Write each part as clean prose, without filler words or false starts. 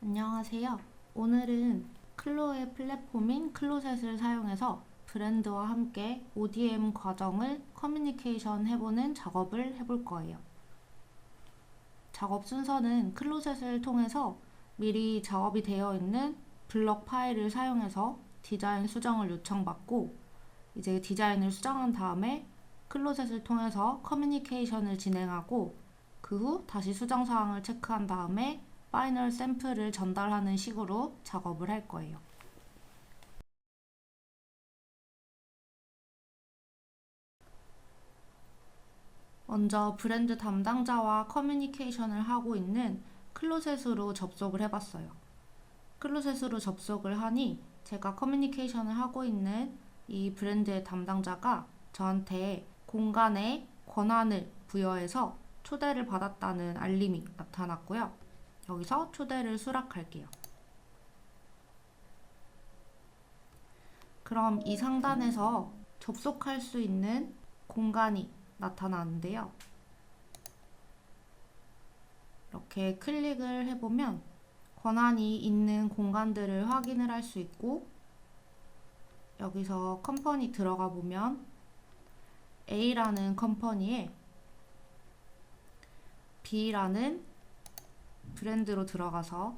안녕하세요. 오늘은 클로의 플랫폼인 클로셋을 사용해서 브랜드와 함께 ODM 과정을 커뮤니케이션 해보는 작업을 해볼 거예요. 작업 순서는 클로셋을 통해서 미리 작업이 되어 있는 블럭 파일을 사용해서 디자인 수정을 요청받고, 이제 디자인을 수정한 다음에 클로셋을 통해서 커뮤니케이션을 진행하고, 그 후 다시 수정 사항을 체크한 다음에 파이널 샘플을 전달하는 식으로 작업을 할 거예요. 먼저 브랜드 담당자와 커뮤니케이션을 하고 있는 클로셋으로 접속을 해봤어요. 클로셋으로 접속을 하니 제가 커뮤니케이션을 하고 있는 이 브랜드의 담당자가 저한테 공간에 권한을 부여해서 초대를 받았다는 알림이 나타났고요. 여기서 초대를 수락할게요. 그럼 이 상단에서 접속할 수 있는 공간이 나타나는데요. 이렇게 클릭을 해보면 권한이 있는 공간들을 확인을 할 수 있고, 여기서 컴퍼니 들어가 보면 A라는 컴퍼니에 B라는 브랜드로 들어가서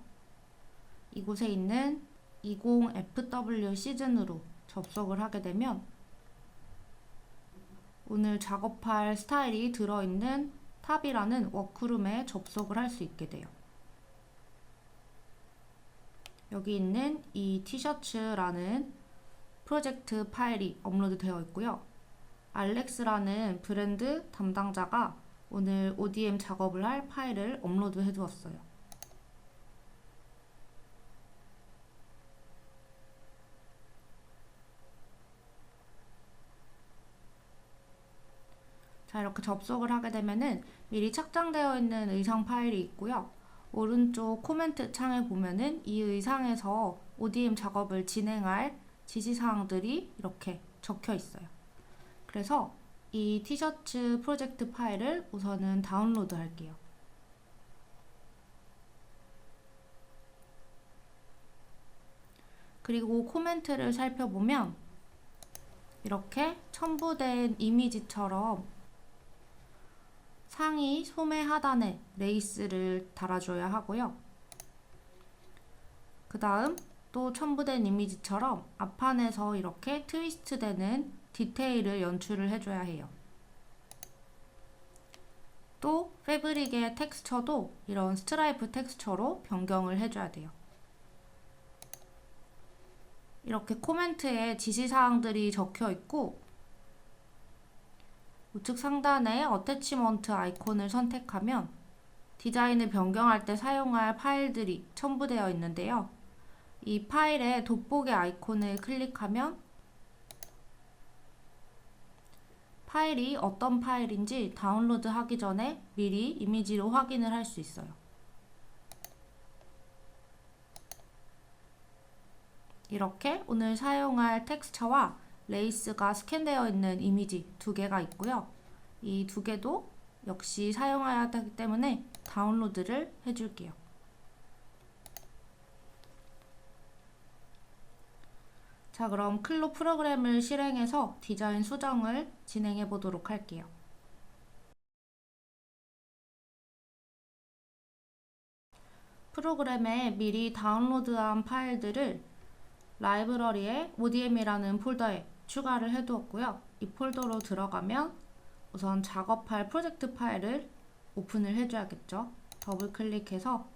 이곳에 있는 20FW 시즌으로 접속을 하게 되면 오늘 작업할 스타일이 들어있는 탑이라는 워크룸에 접속을 할 수 있게 돼요. 여기 있는 이 티셔츠라는 프로젝트 파일이 업로드 되어 있고요. 알렉스라는 브랜드 담당자가 오늘 ODM 작업을 할 파일을 업로드 해 두었어요. 자, 이렇게 접속을 하게 되면은 미리 착장되어 있는 의상 파일이 있고요. 오른쪽 코멘트 창에 보면은 이 의상에서 ODM 작업을 진행할 지시사항들이 이렇게 적혀 있어요. 그래서 이 티셔츠 프로젝트 파일을 우선은 다운로드 할게요. 그리고 코멘트를 살펴보면 이렇게 첨부된 이미지처럼 상의 소매 하단에 레이스를 달아줘야 하고요. 그 다음 또 첨부된 이미지처럼 앞판에서 이렇게 트위스트 되는 디테일을 연출을 해줘야 해요. 또 패브릭의 텍스처도 이런 스트라이프 텍스처로 변경을 해줘야 돼요. 이렇게 코멘트에 지시사항들이 적혀 있고, 우측 상단에 어태치먼트 아이콘을 선택하면 디자인을 변경할 때 사용할 파일들이 첨부되어 있는데요. 이 파일에 돋보기 아이콘을 클릭하면 파일이 어떤 파일인지 다운로드 하기 전에 미리 이미지로 확인을 할 수 있어요. 이렇게 오늘 사용할 텍스처와 레이스가 스캔되어 있는 이미지 두 개가 있고요. 이 두 개도 역시 사용해야 하기 때문에 다운로드를 해줄게요. 자, 그럼 클로 프로그램을 실행해서 디자인 수정을 진행해 보도록 할게요. 프로그램에 미리 다운로드한 파일들을 라이브러리에 ODM이라는 폴더에 추가를 해두었고요. 이 폴더로 들어가면 우선 작업할 프로젝트 파일을 오픈을 해줘야겠죠. 더블 클릭해서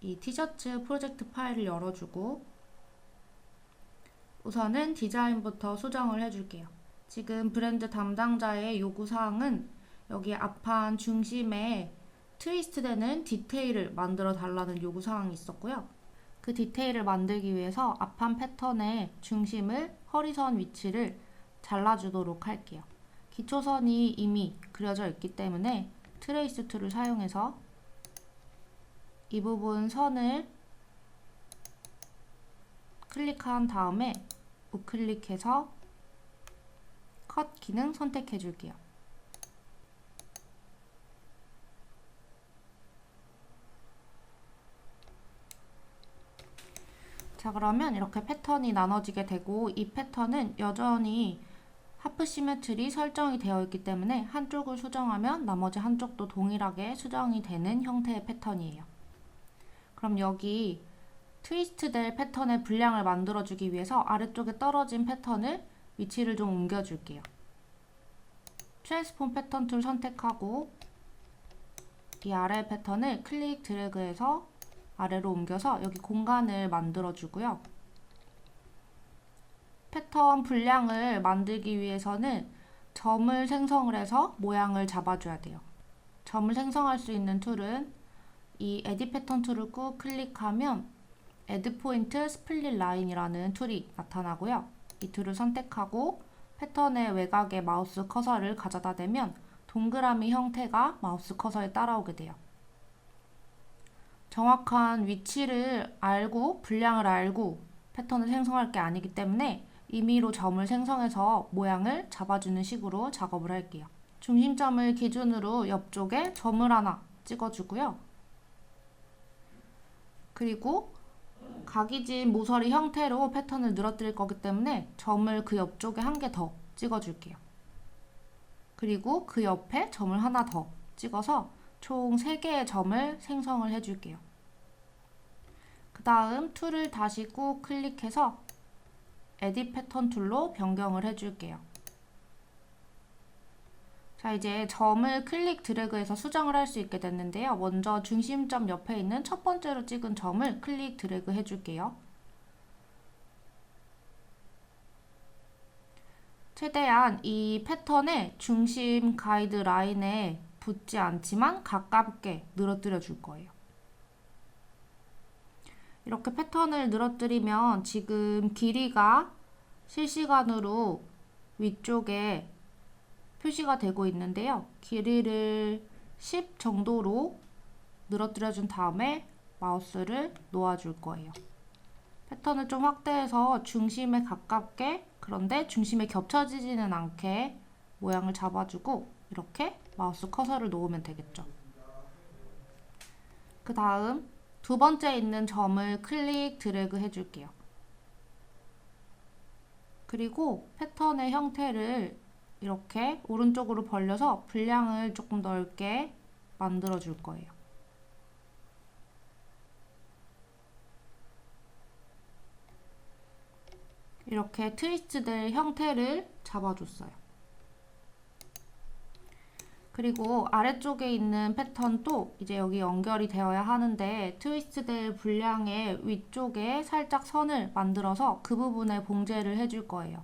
이 티셔츠 프로젝트 파일을 열어주고 우선은 디자인부터 수정을 해줄게요. 지금 브랜드 담당자의 요구사항은 여기 앞판 중심에 트위스트 되는 디테일을 만들어 달라는 요구사항이 있었고요. 그 디테일을 만들기 위해서 앞판 패턴의 중심을 허리선 위치를 잘라주도록 할게요. 기초선이 이미 그려져 있기 때문에 트레이스 툴을 사용해서 이 부분 선을 클릭한 다음에 우클릭해서 컷 기능 선택해 줄게요. 자, 그러면 이렇게 패턴이 나눠지게 되고 이 패턴은 여전히 하프 시메트리 설정이 되어 있기 때문에 한쪽을 수정하면 나머지 한쪽도 동일하게 수정이 되는 형태의 패턴이에요. 그럼 여기 트위스트 될 패턴의 분량을 만들어주기 위해서 아래쪽에 떨어진 패턴을 위치를 좀 옮겨줄게요. 트랜스폼 패턴 툴 선택하고 이 아래 패턴을 클릭 드래그해서 아래로 옮겨서 여기 공간을 만들어주고요. 패턴 분량을 만들기 위해서는 점을 생성을 해서 모양을 잡아줘야 돼요. 점을 생성할 수 있는 툴은 이 에딧 패턴 툴을 꾹 클릭하면 에드 포인트 스플릿 라인이라는 툴이 나타나고요. 이 툴을 선택하고 패턴의 외곽에 마우스 커서를 가져다 대면 동그라미 형태가 마우스 커서에 따라오게 돼요. 정확한 위치를 알고 분량을 알고 패턴을 생성할 게 아니기 때문에 임의로 점을 생성해서 모양을 잡아주는 식으로 작업을 할게요. 중심점을 기준으로 옆쪽에 점을 하나 찍어주고요. 그리고 각이진 모서리 형태로 패턴을 늘어뜨릴 거기 때문에 점을 그 옆쪽에 한 개 더 찍어줄게요. 그리고 그 옆에 점을 하나 더 찍어서 총 3개의 점을 생성을 해줄게요. 그 다음 툴을 다시 꾹 클릭해서 에딧 패턴 툴로 변경을 해줄게요. 자, 이제 점을 클릭 드래그해서 수정을 할 수 있게 됐는데요. 먼저 중심점 옆에 있는 첫 번째로 찍은 점을 클릭 드래그 해줄게요. 최대한 이 패턴의 중심 가이드 라인에 붙지 않지만 가깝게 늘어뜨려 줄 거예요. 이렇게 패턴을 늘어뜨리면 지금 길이가 실시간으로 위쪽에 표시가 되고 있는데요. 길이를 10 정도로 늘어뜨려 준 다음에 마우스를 놓아줄 거예요. 패턴을 좀 확대해서 중심에 가깝게, 그런데 중심에 겹쳐지지는 않게 모양을 잡아주고 이렇게 마우스 커서를 놓으면 되겠죠. 그 다음 두 번째 있는 점을 클릭 드래그 해줄게요. 그리고 패턴의 형태를 이렇게 오른쪽으로 벌려서 분량을 조금 넓게 만들어 줄 거예요. 이렇게 트위스트될 형태를 잡아줬어요. 그리고 아래쪽에 있는 패턴도 이제 여기 연결이 되어야 하는데 트위스트될 분량의 위쪽에 살짝 선을 만들어서 그 부분에 봉제를 해줄 거예요.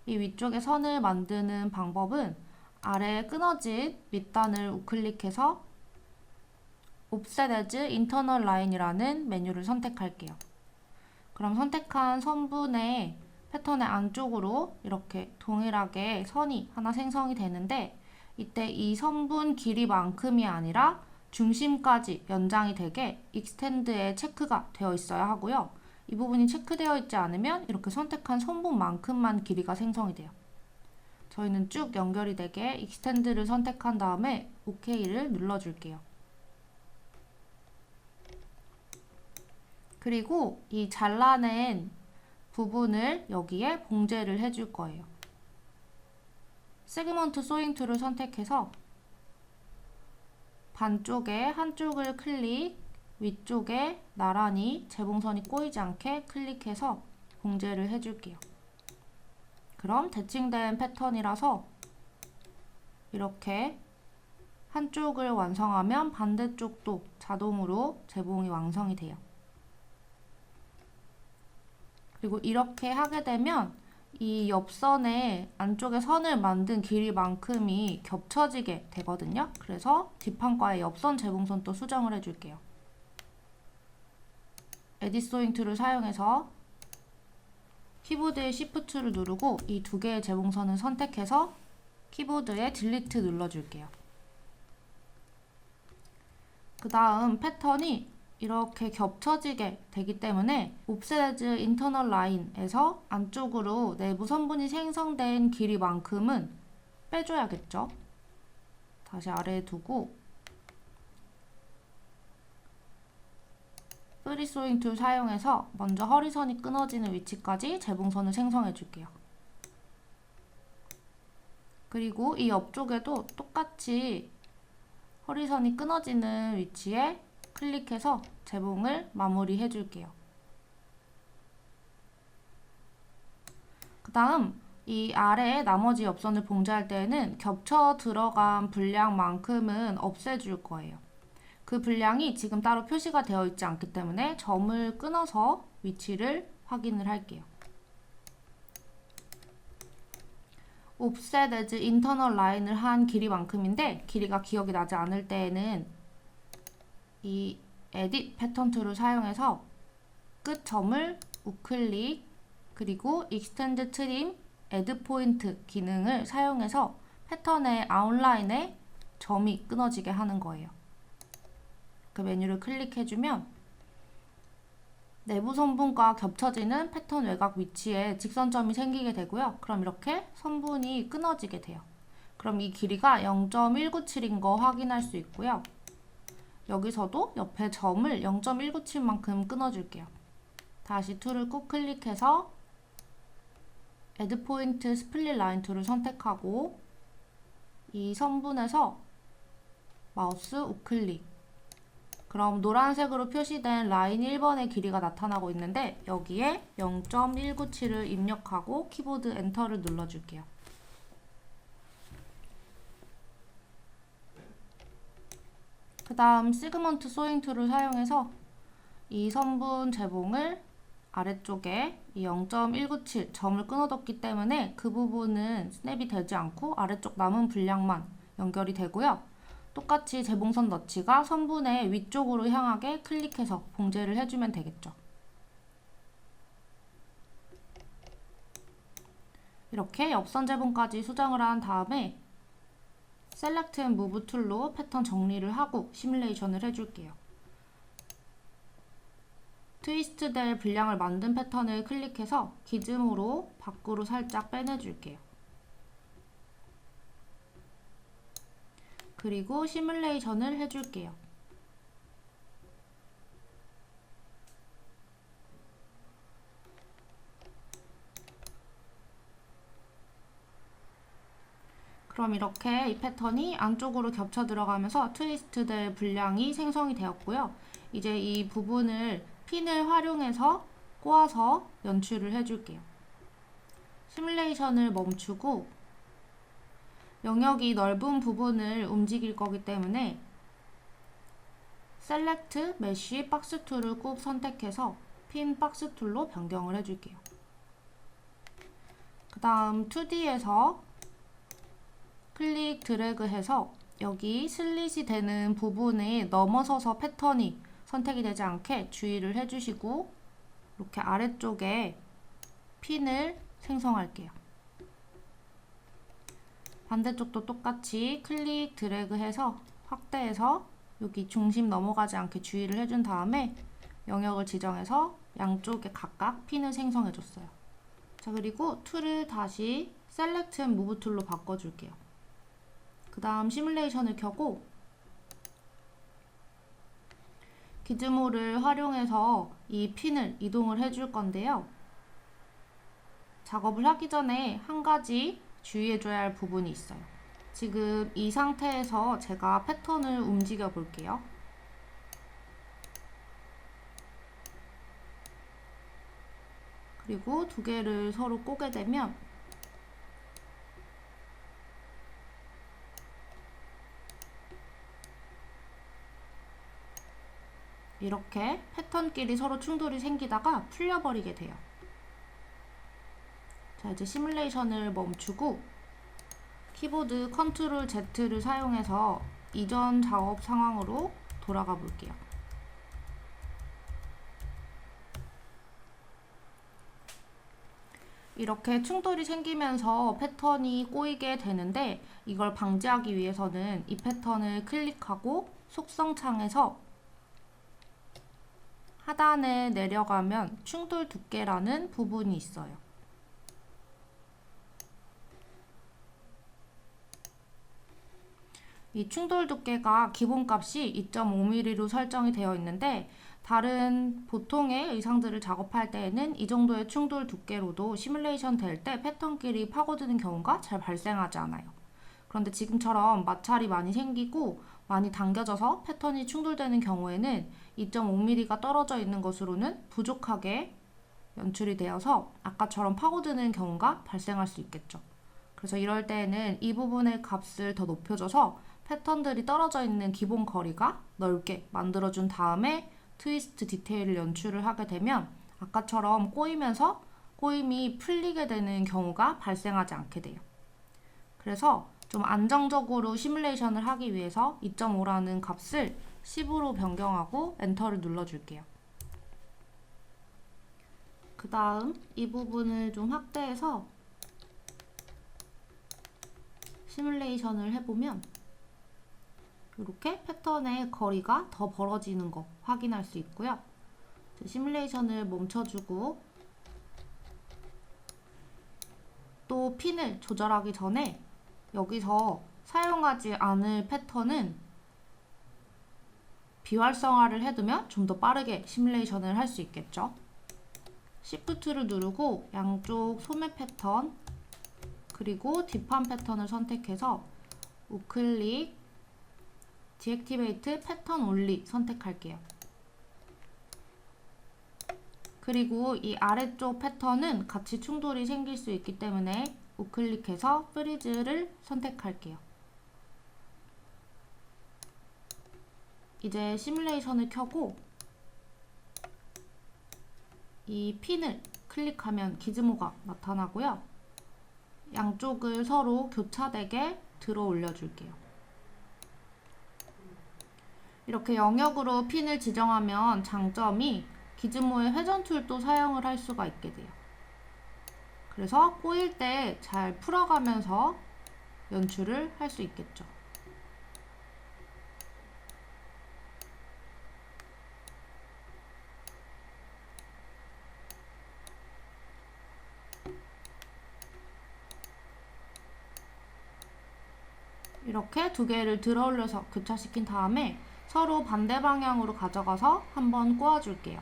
이 위쪽에 선을 만드는 방법은 아래 끊어진 밑단을 우클릭해서 Offset as Internal Line이라는 메뉴를 선택할게요. 그럼 선택한 선분의 패턴의 안쪽으로 이렇게 동일하게 선이 하나 생성이 되는데 이때 이 선분 길이만큼이 아니라 중심까지 연장이 되게 익스텐드에 체크가 되어 있어야 하고요. 이 부분이 체크되어 있지 않으면 이렇게 선택한 선분만큼만 길이가 생성이 돼요. 저희는 쭉 연결이 되게 익스텐드를 선택한 다음에 OK를 눌러줄게요. 그리고 이 잘라낸 부분을 여기에 봉제를 해줄 거예요. 세그먼트 소잉 툴을 선택해서 반쪽에 한쪽을 클릭, 위쪽에 나란히 재봉선이 꼬이지 않게 클릭해서 봉제를 해줄게요. 그럼 대칭된 패턴이라서 이렇게 한쪽을 완성하면 반대쪽도 자동으로 재봉이 완성이 돼요. 그리고 이렇게 하게 되면 이 옆선에 안쪽에 선을 만든 길이만큼이 겹쳐지게 되거든요. 그래서 뒷판과의 옆선 재봉선도 수정을 해줄게요. 에딧 소잉 툴을 사용해서 키보드의 Shift를 누르고 이 두 개의 재봉선을 선택해서 키보드에 딜리트 눌러줄게요. 그 다음 패턴이 이렇게 겹쳐지게 되기 때문에 Offset as Internal Line에서 안쪽으로 내부 선분이 생성된 길이만큼은 빼줘야겠죠. 다시 아래에 두고 프리소잉 툴 사용해서 먼저 허리선이 끊어지는 위치까지 재봉선을 생성해 줄게요. 그리고 이 옆쪽에도 똑같이 허리선이 끊어지는 위치에 클릭해서 재봉을 마무리해 줄게요. 그 다음 이 아래에 나머지 옆선을 봉제할 때에는 겹쳐 들어간 분량만큼은 없애줄 거예요. 그 분량이 지금 따로 표시가 되어 있지 않기 때문에 점을 끊어서 위치를 확인을 할게요. 옵셋 에즈 인터널 라인을 한 길이만큼인데 길이가 기억이 나지 않을 때에는 이 에딧 패턴 툴을 사용해서 끝점을 우클릭 그리고 익스텐드 트림 애드 포인트 기능을 사용해서 패턴의 아웃라인에 점이 끊어지게 하는 거예요. 그 메뉴를 클릭해주면 내부 선분과 겹쳐지는 패턴 외곽 위치에 직선점이 생기게 되고요. 그럼 이렇게 선분이 끊어지게 돼요. 그럼 이 길이가 0.197인 거 확인할 수 있고요. 여기서도 옆에 점을 0.197만큼 끊어줄게요. 다시 툴을 꾹 클릭해서 애드 포인트 스플릿 라인 툴을 선택하고 이 선분에서 마우스 우클릭. 그럼 노란색으로 표시된 라인 1번의 길이가 나타나고 있는데 여기에 0.197을 입력하고 키보드 엔터를 눌러줄게요. 그 다음 시그먼트 소잉 툴을 사용해서 이 선분 재봉을 아래쪽에 이 0.197 점을 끊어뒀기 때문에 그 부분은 스냅이 되지 않고 아래쪽 남은 분량만 연결이 되고요. 똑같이 재봉선 너치가 선분의 위쪽으로 향하게 클릭해서 봉제를 해주면 되겠죠. 이렇게 옆선 재봉까지 수정을 한 다음에 셀렉트 앤 무브 툴로 패턴 정리를 하고 시뮬레이션을 해줄게요. 트위스트 될 분량을 만든 패턴을 클릭해서 기즘으로 밖으로 살짝 빼내줄게요. 그리고 시뮬레이션을 해줄게요. 그럼 이렇게 이 패턴이 안쪽으로 겹쳐 들어가면서 트위스트 될 분량이 생성이 되었고요. 이제 이 부분을 핀을 활용해서 꼬아서 연출을 해줄게요. 시뮬레이션을 멈추고 영역이 넓은 부분을 움직일 거기 때문에 셀렉트 메쉬 박스 툴을 꾹 선택해서 핀 박스 툴로 변경을 해줄게요. 그 다음 2D에서 클릭 드래그 해서 여기 슬릿이 되는 부분에 넘어서서 패턴이 선택이 되지 않게 주의를 해주시고 이렇게 아래쪽에 핀을 생성할게요. 반대쪽도 똑같이 클릭 드래그 해서 확대해서 여기 중심 넘어가지 않게 주의를 해준 다음에 영역을 지정해서 양쪽에 각각 핀을 생성해줬어요. 자, 그리고 툴을 다시 셀렉트 앤 무브 툴로 바꿔줄게요. 그 다음 시뮬레이션을 켜고 기즈모를 활용해서 이 핀을 이동을 해줄 건데요. 작업을 하기 전에 한 가지 주의해줘야 할 부분이 있어요. 지금 이 상태에서 제가 패턴을 움직여 볼게요. 그리고 두 개를 서로 꼬게 되면 이렇게 패턴끼리 서로 충돌이 생기다가 풀려버리게 돼요. 자, 이제 시뮬레이션을 멈추고 키보드 컨트롤 Z를 사용해서 이전 작업 상황으로 돌아가 볼게요. 이렇게 충돌이 생기면서 패턴이 꼬이게 되는데 이걸 방지하기 위해서는 이 패턴을 클릭하고 속성 창에서 하단에 내려가면 충돌 두께라는 부분이 있어요. 이 충돌 두께가 기본값이 2.5mm로 설정이 되어 있는데 다른 보통의 의상들을 작업할 때에는 이 정도의 충돌 두께로도 시뮬레이션 될 때 패턴끼리 파고드는 경우가 잘 발생하지 않아요. 그런데 지금처럼 마찰이 많이 생기고 많이 당겨져서 패턴이 충돌되는 경우에는 2.5mm가 떨어져 있는 것으로는 부족하게 연출이 되어서 아까처럼 파고드는 경우가 발생할 수 있겠죠. 그래서 이럴 때에는 이 부분의 값을 더 높여줘서 패턴들이 떨어져 있는 기본 거리가 넓게 만들어준 다음에 트위스트 디테일을 연출을 하게 되면 아까처럼 꼬이면서 꼬임이 풀리게 되는 경우가 발생하지 않게 돼요. 그래서 좀 안정적으로 시뮬레이션을 하기 위해서 2.5라는 값을 10으로 변경하고 엔터를 눌러줄게요. 그 다음 이 부분을 좀 확대해서 시뮬레이션을 해보면 이렇게 패턴의 거리가 더 벌어지는 거 확인할 수 있고요. 시뮬레이션을 멈춰주고 또 핀을 조절하기 전에 여기서 사용하지 않을 패턴은 비활성화를 해두면 좀 더 빠르게 시뮬레이션을 할 수 있겠죠. Shift를 누르고 양쪽 소매 패턴 그리고 뒷판 패턴을 선택해서 우클릭 디액티베이트 패턴 올리 선택할게요. 그리고 이 아래쪽 패턴은 같이 충돌이 생길 수 있기 때문에 우클릭해서 프리즈를 선택할게요. 이제 시뮬레이션을 켜고 이 핀을 클릭하면 기즈모가 나타나고요. 양쪽을 서로 교차되게 들어 올려줄게요. 이렇게 영역으로 핀을 지정하면 장점이 기즈모의 회전 툴도 사용을 할 수가 있게 돼요. 그래서 꼬일 때 잘 풀어가면서 연출을 할 수 있겠죠. 이렇게 두 개를 들어 올려서 교차시킨 다음에 서로 반대 방향으로 가져가서 한번 꼬아줄게요.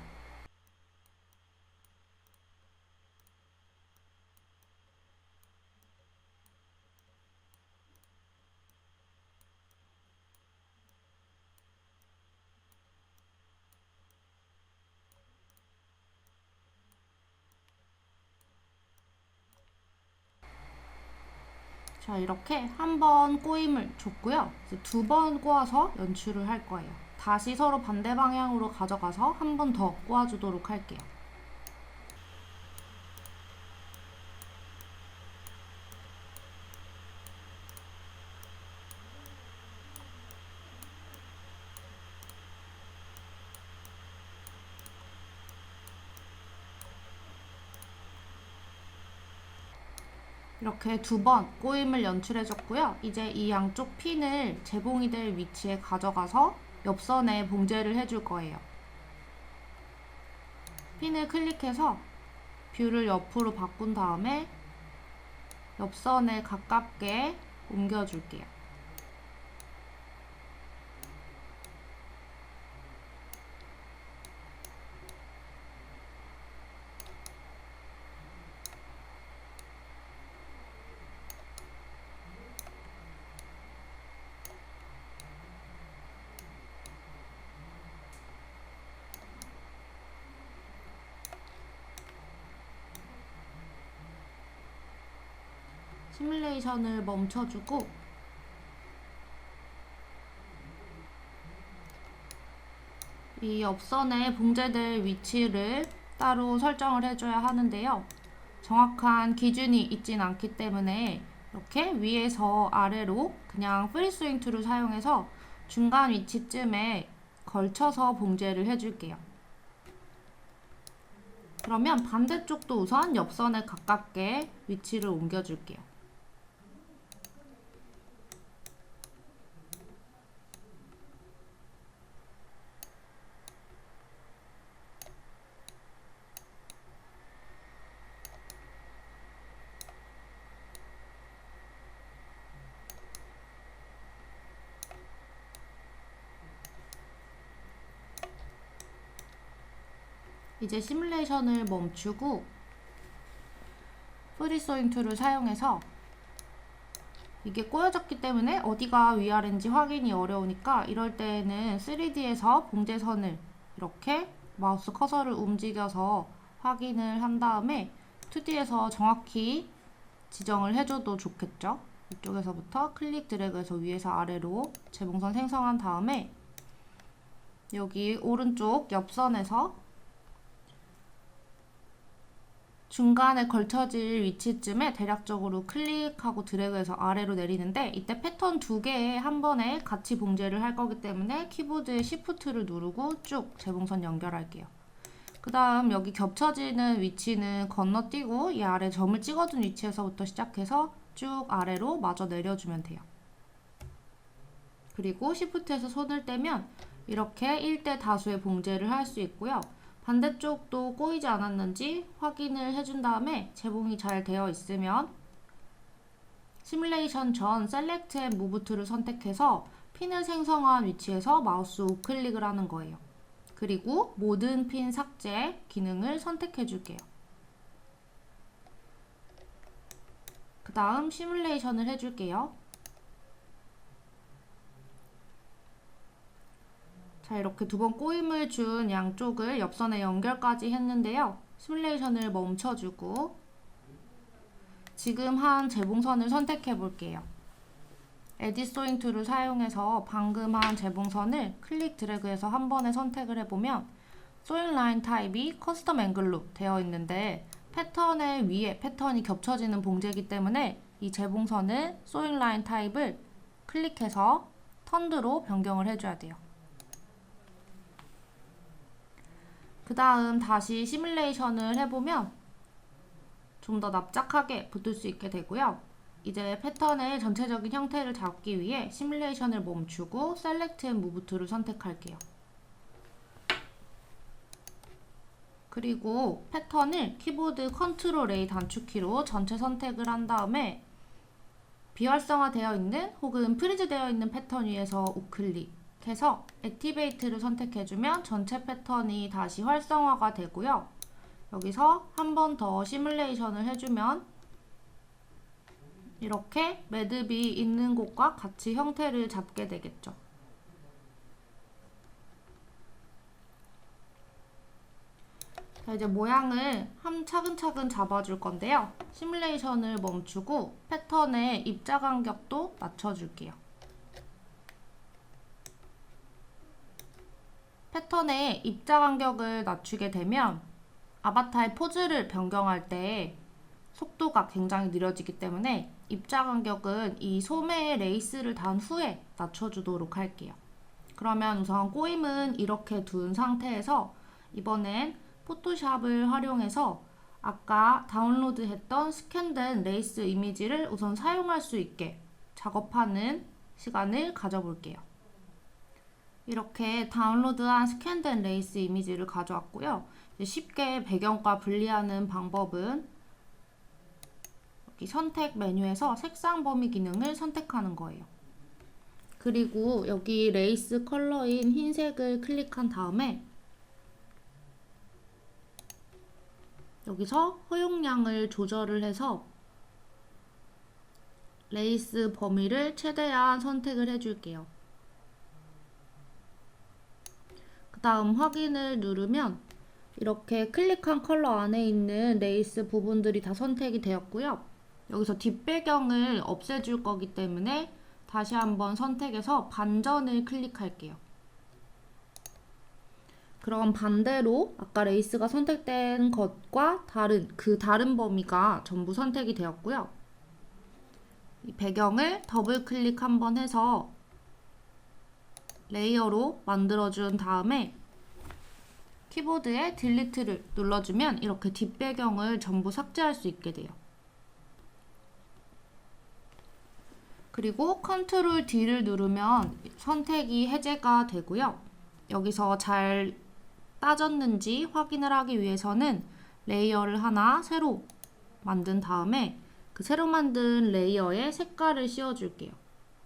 자, 이렇게 한 번 꼬임을 줬고요. 이제 두 번 꼬아서 연출을 할 거예요. 다시 서로 반대 방향으로 가져가서 한 번 더 꼬아주도록 할게요. 이렇게 두 번 꼬임을 연출해줬고요. 이제 이 양쪽 핀을 재봉이 될 위치에 가져가서 옆선에 봉제를 해줄 거예요. 핀을 클릭해서 뷰를 옆으로 바꾼 다음에 옆선에 가깝게 옮겨줄게요. 시뮬레이션을 멈춰주고 이 옆선에 봉제될 위치를 따로 설정을 해줘야 하는데요. 정확한 기준이 있진 않기 때문에 이렇게 위에서 아래로 그냥 프리스윙 툴을 사용해서 중간 위치쯤에 걸쳐서 봉제를 해줄게요. 그러면 반대쪽도 우선 옆선에 가깝게 위치를 옮겨줄게요. 이제 시뮬레이션을 멈추고 프리소잉 툴을 사용해서 이게 꼬여졌기 때문에 어디가 위아래인지 확인이 어려우니까 이럴 때에는 3D에서 봉제선을 이렇게 마우스 커서를 움직여서 확인을 한 다음에 2D에서 정확히 지정을 해줘도 좋겠죠. 이쪽에서부터 클릭 드래그해서 위에서 아래로 재봉선 생성한 다음에 여기 오른쪽 옆선에서 중간에 걸쳐질 위치쯤에 대략적으로 클릭하고 드래그해서 아래로 내리는데 이때 패턴 두 개에 한 번에 같이 봉제를 할 거기 때문에 키보드의 Shift를 누르고 쭉 재봉선 연결할게요. 그 다음 여기 겹쳐지는 위치는 건너뛰고 이 아래 점을 찍어둔 위치에서부터 시작해서 쭉 아래로 마저 내려주면 돼요. 그리고 Shift에서 손을 떼면 이렇게 1대 다수의 봉제를 할 수 있고요. 반대쪽도 꼬이지 않았는지 확인을 해준 다음에 재봉이 잘 되어 있으면 시뮬레이션 전 셀렉트 앤 무브 툴을 선택해서 핀을 생성한 위치에서 마우스 우클릭을 하는 거예요. 그리고 모든 핀 삭제 기능을 선택해 줄게요. 그 다음 시뮬레이션을 해줄게요. 자, 이렇게 두 번 꼬임을 준 양쪽을 옆선에 연결까지 했는데요. 시뮬레이션을 멈춰주고 지금 한 재봉선을 선택해 볼게요. 에딧 소잉 툴을 사용해서 방금 한 재봉선을 클릭 드래그해서 한 번에 선택을 해보면 소잉 라인 타입이 커스텀 앵글로 되어 있는데 패턴의 위에 패턴이 겹쳐지는 봉제이기 때문에 이 재봉선을 소잉 라인 타입을 클릭해서 턴드로 변경을 해줘야 돼요. 그 다음 다시 시뮬레이션을 해보면 좀 더 납작하게 붙을 수 있게 되고요. 이제 패턴의 전체적인 형태를 잡기 위해 시뮬레이션을 멈추고 셀렉트 앤 무브 툴을 선택할게요. 그리고 패턴을 키보드 컨트롤 A 단축키로 전체 선택을 한 다음에 비활성화되어 있는 혹은 프리즈 되어 있는 패턴 위에서 우클릭해서 액티베이트를 선택해주면 전체 패턴이 다시 활성화가 되고요. 여기서 한 번 더 시뮬레이션을 해주면 이렇게 매듭이 있는 곳과 같이 형태를 잡게 되겠죠. 자, 이제 모양을 차근차근 잡아줄 건데요. 시뮬레이션을 멈추고 패턴의 입자 간격도 낮춰줄게요. 패턴의 입자 간격을 낮추게 되면 아바타의 포즈를 변경할 때 속도가 굉장히 느려지기 때문에 입자 간격은 이 소매의 레이스를 단 후에 낮춰주도록 할게요. 그러면 우선 꼬임은 이렇게 둔 상태에서 이번엔 포토샵을 활용해서 아까 다운로드했던 스캔된 레이스 이미지를 우선 사용할 수 있게 작업하는 시간을 가져볼게요. 이렇게 다운로드한 스캔된 레이스 이미지를 가져왔고요. 쉽게 배경과 분리하는 방법은 여기 선택 메뉴에서 색상 범위 기능을 선택하는 거예요. 그리고 여기 레이스 컬러인 흰색을 클릭한 다음에 여기서 허용량을 조절을 해서 레이스 범위를 최대한 선택을 해줄게요. 그 다음 확인을 누르면 이렇게 클릭한 컬러 안에 있는 레이스 부분들이 다 선택이 되었고요. 여기서 뒷배경을 없애줄 거기 때문에 다시 한번 선택해서 반전을 클릭할게요. 그럼 반대로 아까 레이스가 선택된 것과 다른 범위가 전부 선택이 되었고요. 이 배경을 더블 클릭 한번 해서 레이어로 만들어준 다음에 키보드에 딜리트를 눌러주면 이렇게 뒷배경을 전부 삭제할 수 있게 돼요. 그리고 컨트롤 D를 누르면 선택이 해제가 되고요. 여기서 잘 따졌는지 확인을 하기 위해서는 레이어를 하나 새로 만든 다음에 그 새로 만든 레이어에 색깔을 씌워줄게요.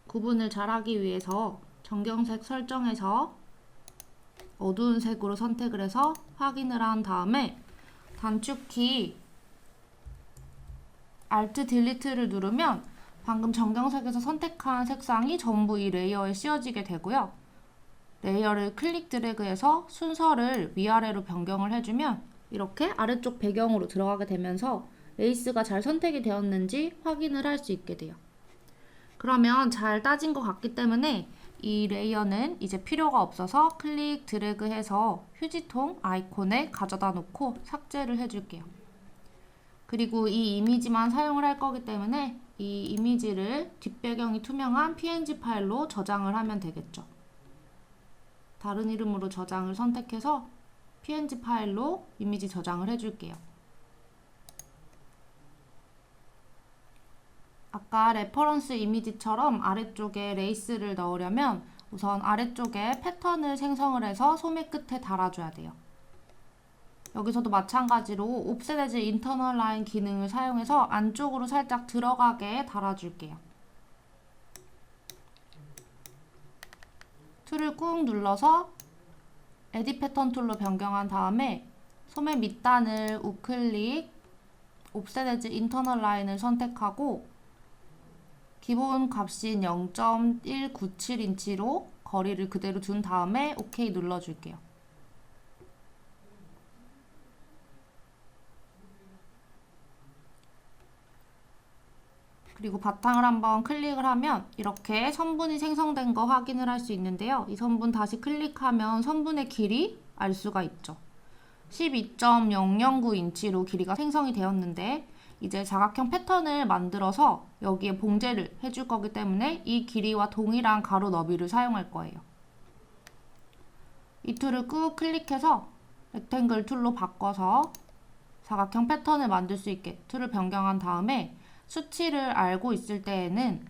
구분을 잘 하기 위해서 정경색 설정해서 어두운 색으로 선택을 해서 확인을 한 다음에 단축키 Alt Delete를 누르면 방금 정경색에서 선택한 색상이 전부 이 레이어에 씌워지게 되고요. 레이어를 클릭 드래그해서 순서를 위아래로 변경을 해주면 이렇게 아래쪽 배경으로 들어가게 되면서 레이스가 잘 선택이 되었는지 확인을 할 수 있게 돼요. 그러면 잘 따진 것 같기 때문에 이 레이어는 이제 필요가 없어서 클릭 드래그해서 휴지통 아이콘에 가져다 놓고 삭제를 해줄게요. 그리고 이 이미지만 사용을 할 거기 때문에 이 이미지를 뒷배경이 투명한 PNG 파일로 저장을 하면 되겠죠. 다른 이름으로 저장을 선택해서 PNG 파일로 이미지 저장을 해줄게요. 아까 레퍼런스 이미지처럼 아래쪽에 레이스를 넣으려면 우선 아래쪽에 패턴을 생성을 해서 소매 끝에 달아줘야 돼요. 여기서도 마찬가지로 Offset as Internal Line 기능을 사용해서 안쪽으로 살짝 들어가게 달아줄게요. 툴을 꾹 눌러서 에딧 패턴 툴로 변경한 다음에 소매 밑단을 우클릭 Offset as Internal Line을 선택하고 기본 값인 0.197인치로 거리를 그대로 둔 다음에 OK 눌러줄게요. 그리고 바탕을 한번 클릭을 하면 이렇게 선분이 생성된 거 확인을 할 수 있는데요. 이 선분 다시 클릭하면 선분의 길이 알 수가 있죠. 12.009인치로 길이가 생성이 되었는데 이제 사각형 패턴을 만들어서 여기에 봉제를 해줄 거기 때문에 이 길이와 동일한 가로 너비를 사용할 거예요. 이 툴을 꾹 클릭해서 렉탱글 툴로 바꿔서 사각형 패턴을 만들 수 있게 툴을 변경한 다음에 수치를 알고 있을 때에는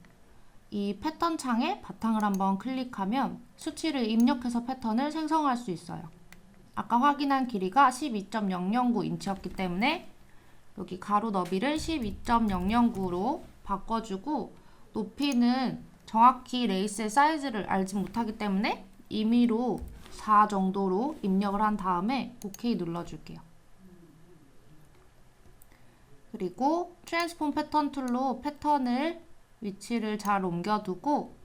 이 패턴 창에 바탕을 한번 클릭하면 수치를 입력해서 패턴을 생성할 수 있어요. 아까 확인한 길이가 12.009인치였기 때문에 여기 가로 너비를 12.009로 바꿔주고 높이는 정확히 레이스의 사이즈를 알지 못하기 때문에 임의로 4 정도로 입력을 한 다음에 OK 눌러줄게요. 그리고 트랜스폼 패턴 툴로 패턴을 위치를 잘 옮겨두고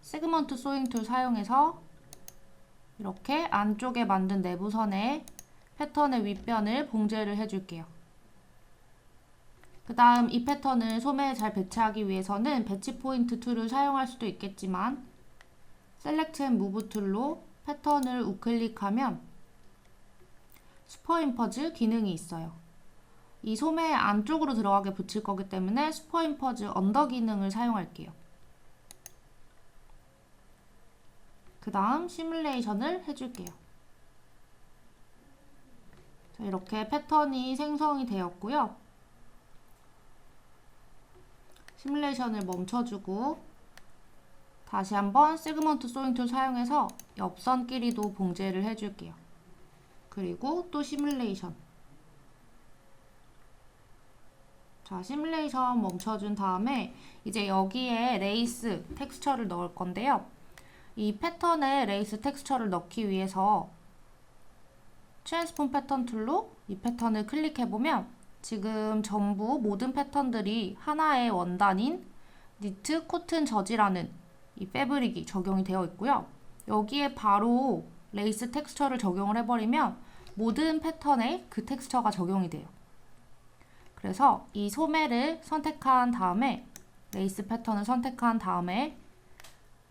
세그먼트 소잉 툴 사용해서 이렇게 안쪽에 만든 내부선에 패턴의 윗변을 봉제를 해줄게요. 그 다음 이 패턴을 소매에 잘 배치하기 위해서는 배치 포인트 툴을 사용할 수도 있겠지만 셀렉트 앤 무브 툴로 패턴을 우클릭하면 슈퍼임퍼즈 기능이 있어요. 이 소매 안쪽으로 들어가게 붙일 거기 때문에 슈퍼임퍼즈 언더 기능을 사용할게요. 그 다음 시뮬레이션을 해줄게요. 자, 이렇게 패턴이 생성이 되었고요. 시뮬레이션을 멈춰주고 다시 한번 세그먼트 소잉 툴 사용해서 옆선 길이도 봉제를 해줄게요. 그리고 또 시뮬레이션. 자, 시뮬레이션 멈춰준 다음에 이제 여기에 레이스 텍스처를 넣을 건데요. 이 패턴에 레이스 텍스처를 넣기 위해서 트랜스폼 패턴 툴로 이 패턴을 클릭해보면 지금 전부 모든 패턴들이 하나의 원단인 니트 코튼 저지라는 이 패브릭이 적용이 되어 있고요. 여기에 바로 레이스 텍스처를 적용을 해버리면 모든 패턴에 그 텍스처가 적용이 돼요. 그래서 이 소매를 선택한 다음에 레이스 패턴을 선택한 다음에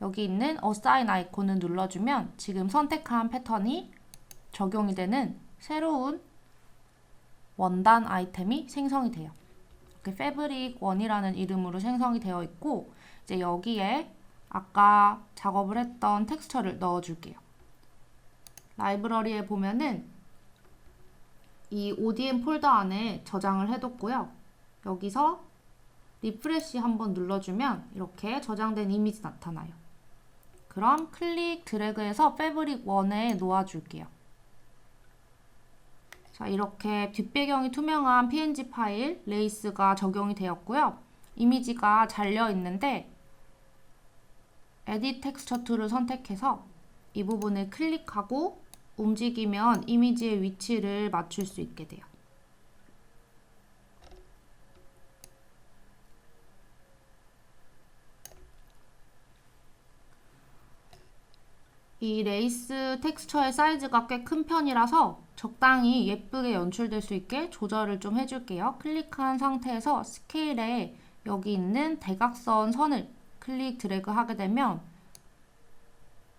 여기 있는 어사인 아이콘을 눌러주면 지금 선택한 패턴이 적용이 되는 새로운 원단 아이템이 생성이 돼요. 이렇게 패브릭 1이라는 이름으로 생성이 되어 있고 이제 여기에 아까 작업을 했던 텍스처를 넣어줄게요. 라이브러리에 보면은 이 ODM 폴더 안에 저장을 해뒀고요. 여기서 리프레시 한번 눌러주면 이렇게 저장된 이미지 나타나요. 그럼 클릭 드래그해서 패브릭 1에 놓아줄게요. 자, 이렇게 뒷배경이 투명한 PNG 파일 레이스가 적용이 되었고요. 이미지가 잘려 있는데 에딧 텍스처 툴을 선택해서 이 부분을 클릭하고 움직이면 이미지의 위치를 맞출 수 있게 돼요. 이 레이스 텍스처의 사이즈가 꽤 큰 편이라서 적당히 예쁘게 연출될 수 있게 조절을 좀 해줄게요. 클릭한 상태에서 스케일에 여기 있는 대각선 선을 클릭 드래그 하게 되면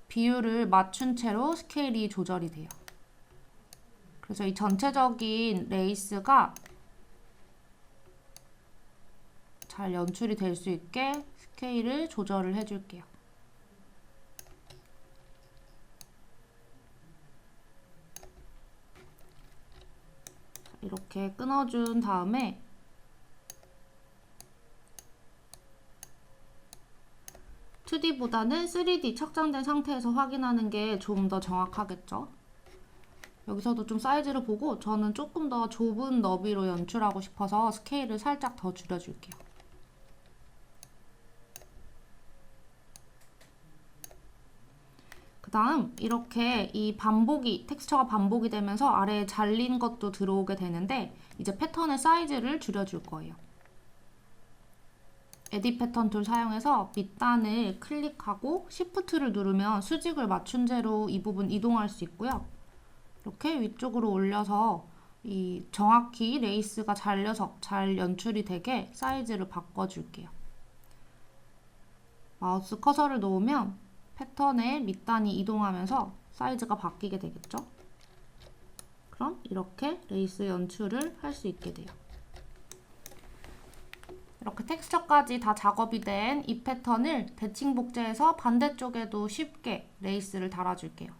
비율을 맞춘 채로 스케일이 조절이 돼요. 그래서 이 전체적인 레이스가 잘 연출이 될 수 있게 스케일을 조절을 해줄게요. 이렇게 끊어준 다음에 (2D) 보다는 (3D) 착장된 상태에서 확인하는 게 좀 더 정확하겠죠? 여기서도 좀 사이즈를 보고 저는 조금 더 좁은 너비로 연출하고 싶어서 스케일을 살짝 더 줄여줄게요. 그 다음 이렇게 이 반복이 텍스처가 반복이 되면서 아래에 잘린 것도 들어오게 되는데 이제 패턴의 사이즈를 줄여줄 거예요. 에딧 패턴 툴 사용해서 밑단을 클릭하고 Shift를 누르면 수직을 맞춘 채로 이 부분 이동할 수 있고요. 이렇게 위쪽으로 올려서 이 정확히 레이스가 잘려서 잘 연출이 되게 사이즈를 바꿔줄게요. 마우스 커서를 놓으면 패턴의 밑단이 이동하면서 사이즈가 바뀌게 되겠죠? 그럼 이렇게 레이스 연출을 할 수 있게 돼요. 이렇게 텍스처까지 다 작업이 된 이 패턴을 대칭 복제해서 반대쪽에도 쉽게 레이스를 달아줄게요.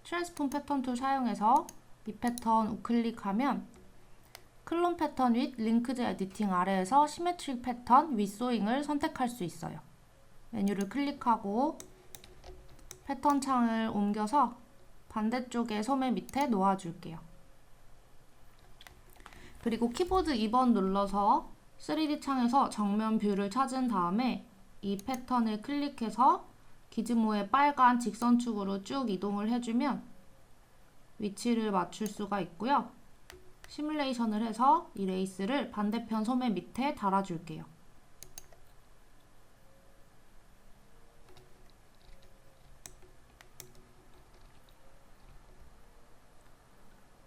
트랜스폼 패턴 툴 사용해서 이 패턴 우클릭하면 클론 패턴 윗 링크드 에디팅 아래에서 시메트릭 패턴 윗소잉을 선택할 수 있어요. 메뉴를 클릭하고 패턴 창을 옮겨서 반대쪽의 소매 밑에 놓아줄게요. 그리고 키보드 2번 눌러서 3D 창에서 정면 뷰를 찾은 다음에 이 패턴을 클릭해서 기즈모의 빨간 직선축으로 쭉 이동을 해주면 위치를 맞출 수가 있고요. 시뮬레이션을 해서 이 레이스를 반대편 소매 밑에 달아줄게요.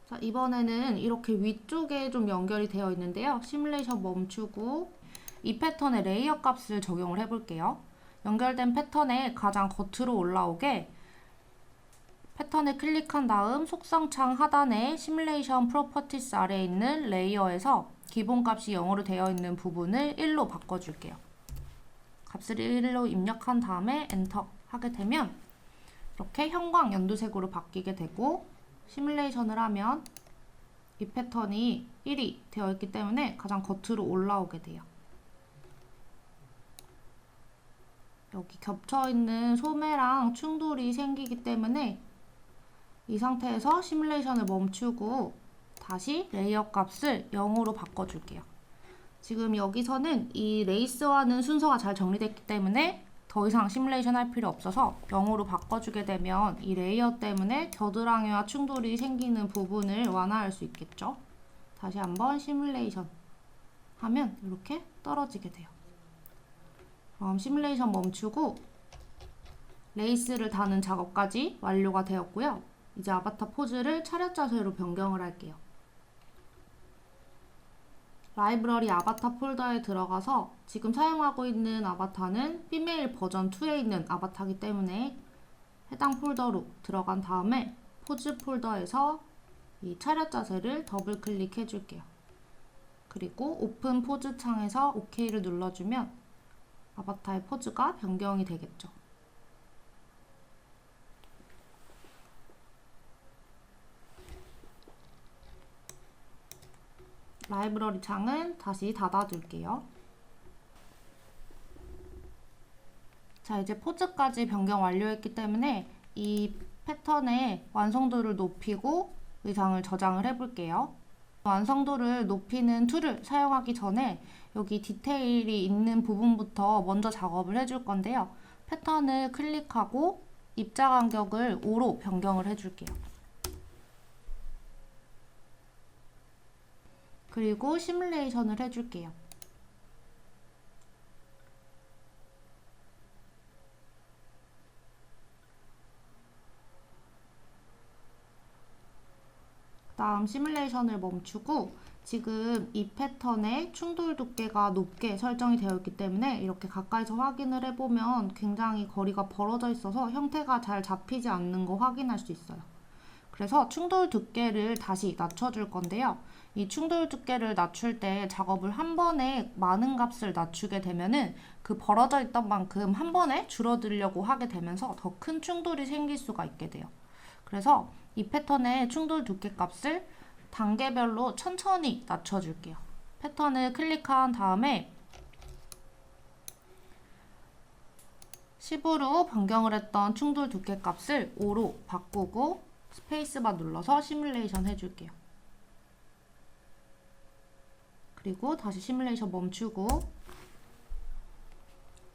자, 이번에는 이렇게 위쪽에 좀 연결이 되어 있는데요. 시뮬레이션 멈추고 이 패턴의 레이어 값을 적용을 해볼게요. 연결된 패턴에 가장 겉으로 올라오게 패턴을 클릭한 다음 속성창 하단에 시뮬레이션 프로퍼티스 아래에 있는 레이어에서 기본값이 0으로 되어 있는 부분을 1로 바꿔줄게요. 값을 1로 입력한 다음에 엔터 하게 되면 이렇게 형광 연두색으로 바뀌게 되고 시뮬레이션을 하면 이 패턴이 1이 되어 있기 때문에 가장 겉으로 올라오게 돼요. 여기 겹쳐있는 소매랑 충돌이 생기기 때문에 이 상태에서 시뮬레이션을 멈추고 다시 레이어 값을 0으로 바꿔줄게요. 지금 여기서는 이 레이스와는 순서가 잘 정리됐기 때문에 더 이상 시뮬레이션 할 필요 없어서 0으로 바꿔주게 되면 이 레이어 때문에 겨드랑이와 충돌이 생기는 부분을 완화할 수 있겠죠. 다시 한번 시뮬레이션 하면 이렇게 떨어지게 돼요. 그럼 시뮬레이션 멈추고 레이스를 다는 작업까지 완료가 되었고요. 이제 아바타 포즈를 차렷 자세로 변경을 할게요. 라이브러리 아바타 폴더에 들어가서 지금 사용하고 있는 아바타는 피메일 버전 2에 있는 아바타이기 때문에 해당 폴더로 들어간 다음에 포즈 폴더에서 이 차렷 자세를 더블 클릭해 줄게요. 그리고 오픈 포즈 창에서 OK를 눌러주면 아바타의 포즈가 변경이 되겠죠. 라이브러리 창은 다시 닫아둘게요. 자, 이제 포즈까지 변경 완료했기 때문에 이 패턴의 완성도를 높이고 의상을 저장을 해볼게요. 완성도를 높이는 툴을 사용하기 전에 여기 디테일이 있는 부분부터 먼저 작업을 해줄 건데요. 패턴을 클릭하고 입자 간격을 5로 변경을 해줄게요. 그리고 시뮬레이션을 해줄게요. 다음 시뮬레이션을 멈추고 지금 이 패턴의 충돌 두께가 높게 설정이 되어 있기 때문에 이렇게 가까이서 확인을 해보면 굉장히 거리가 벌어져 있어서 형태가 잘 잡히지 않는 거 확인할 수 있어요. 그래서 충돌 두께를 다시 낮춰줄 건데요. 이 충돌 두께를 낮출 때 작업을 한 번에 많은 값을 낮추게 되면은 그 벌어져 있던 만큼 한 번에 줄어들려고 하게 되면서 더 큰 충돌이 생길 수가 있게 돼요. 그래서 이 패턴의 충돌 두께 값을 단계별로 천천히 낮춰줄게요. 패턴을 클릭한 다음에 10으로 변경을 했던 충돌 두께 값을 5로 바꾸고 스페이스바 눌러서 시뮬레이션 해줄게요. 그리고 다시 시뮬레이션 멈추고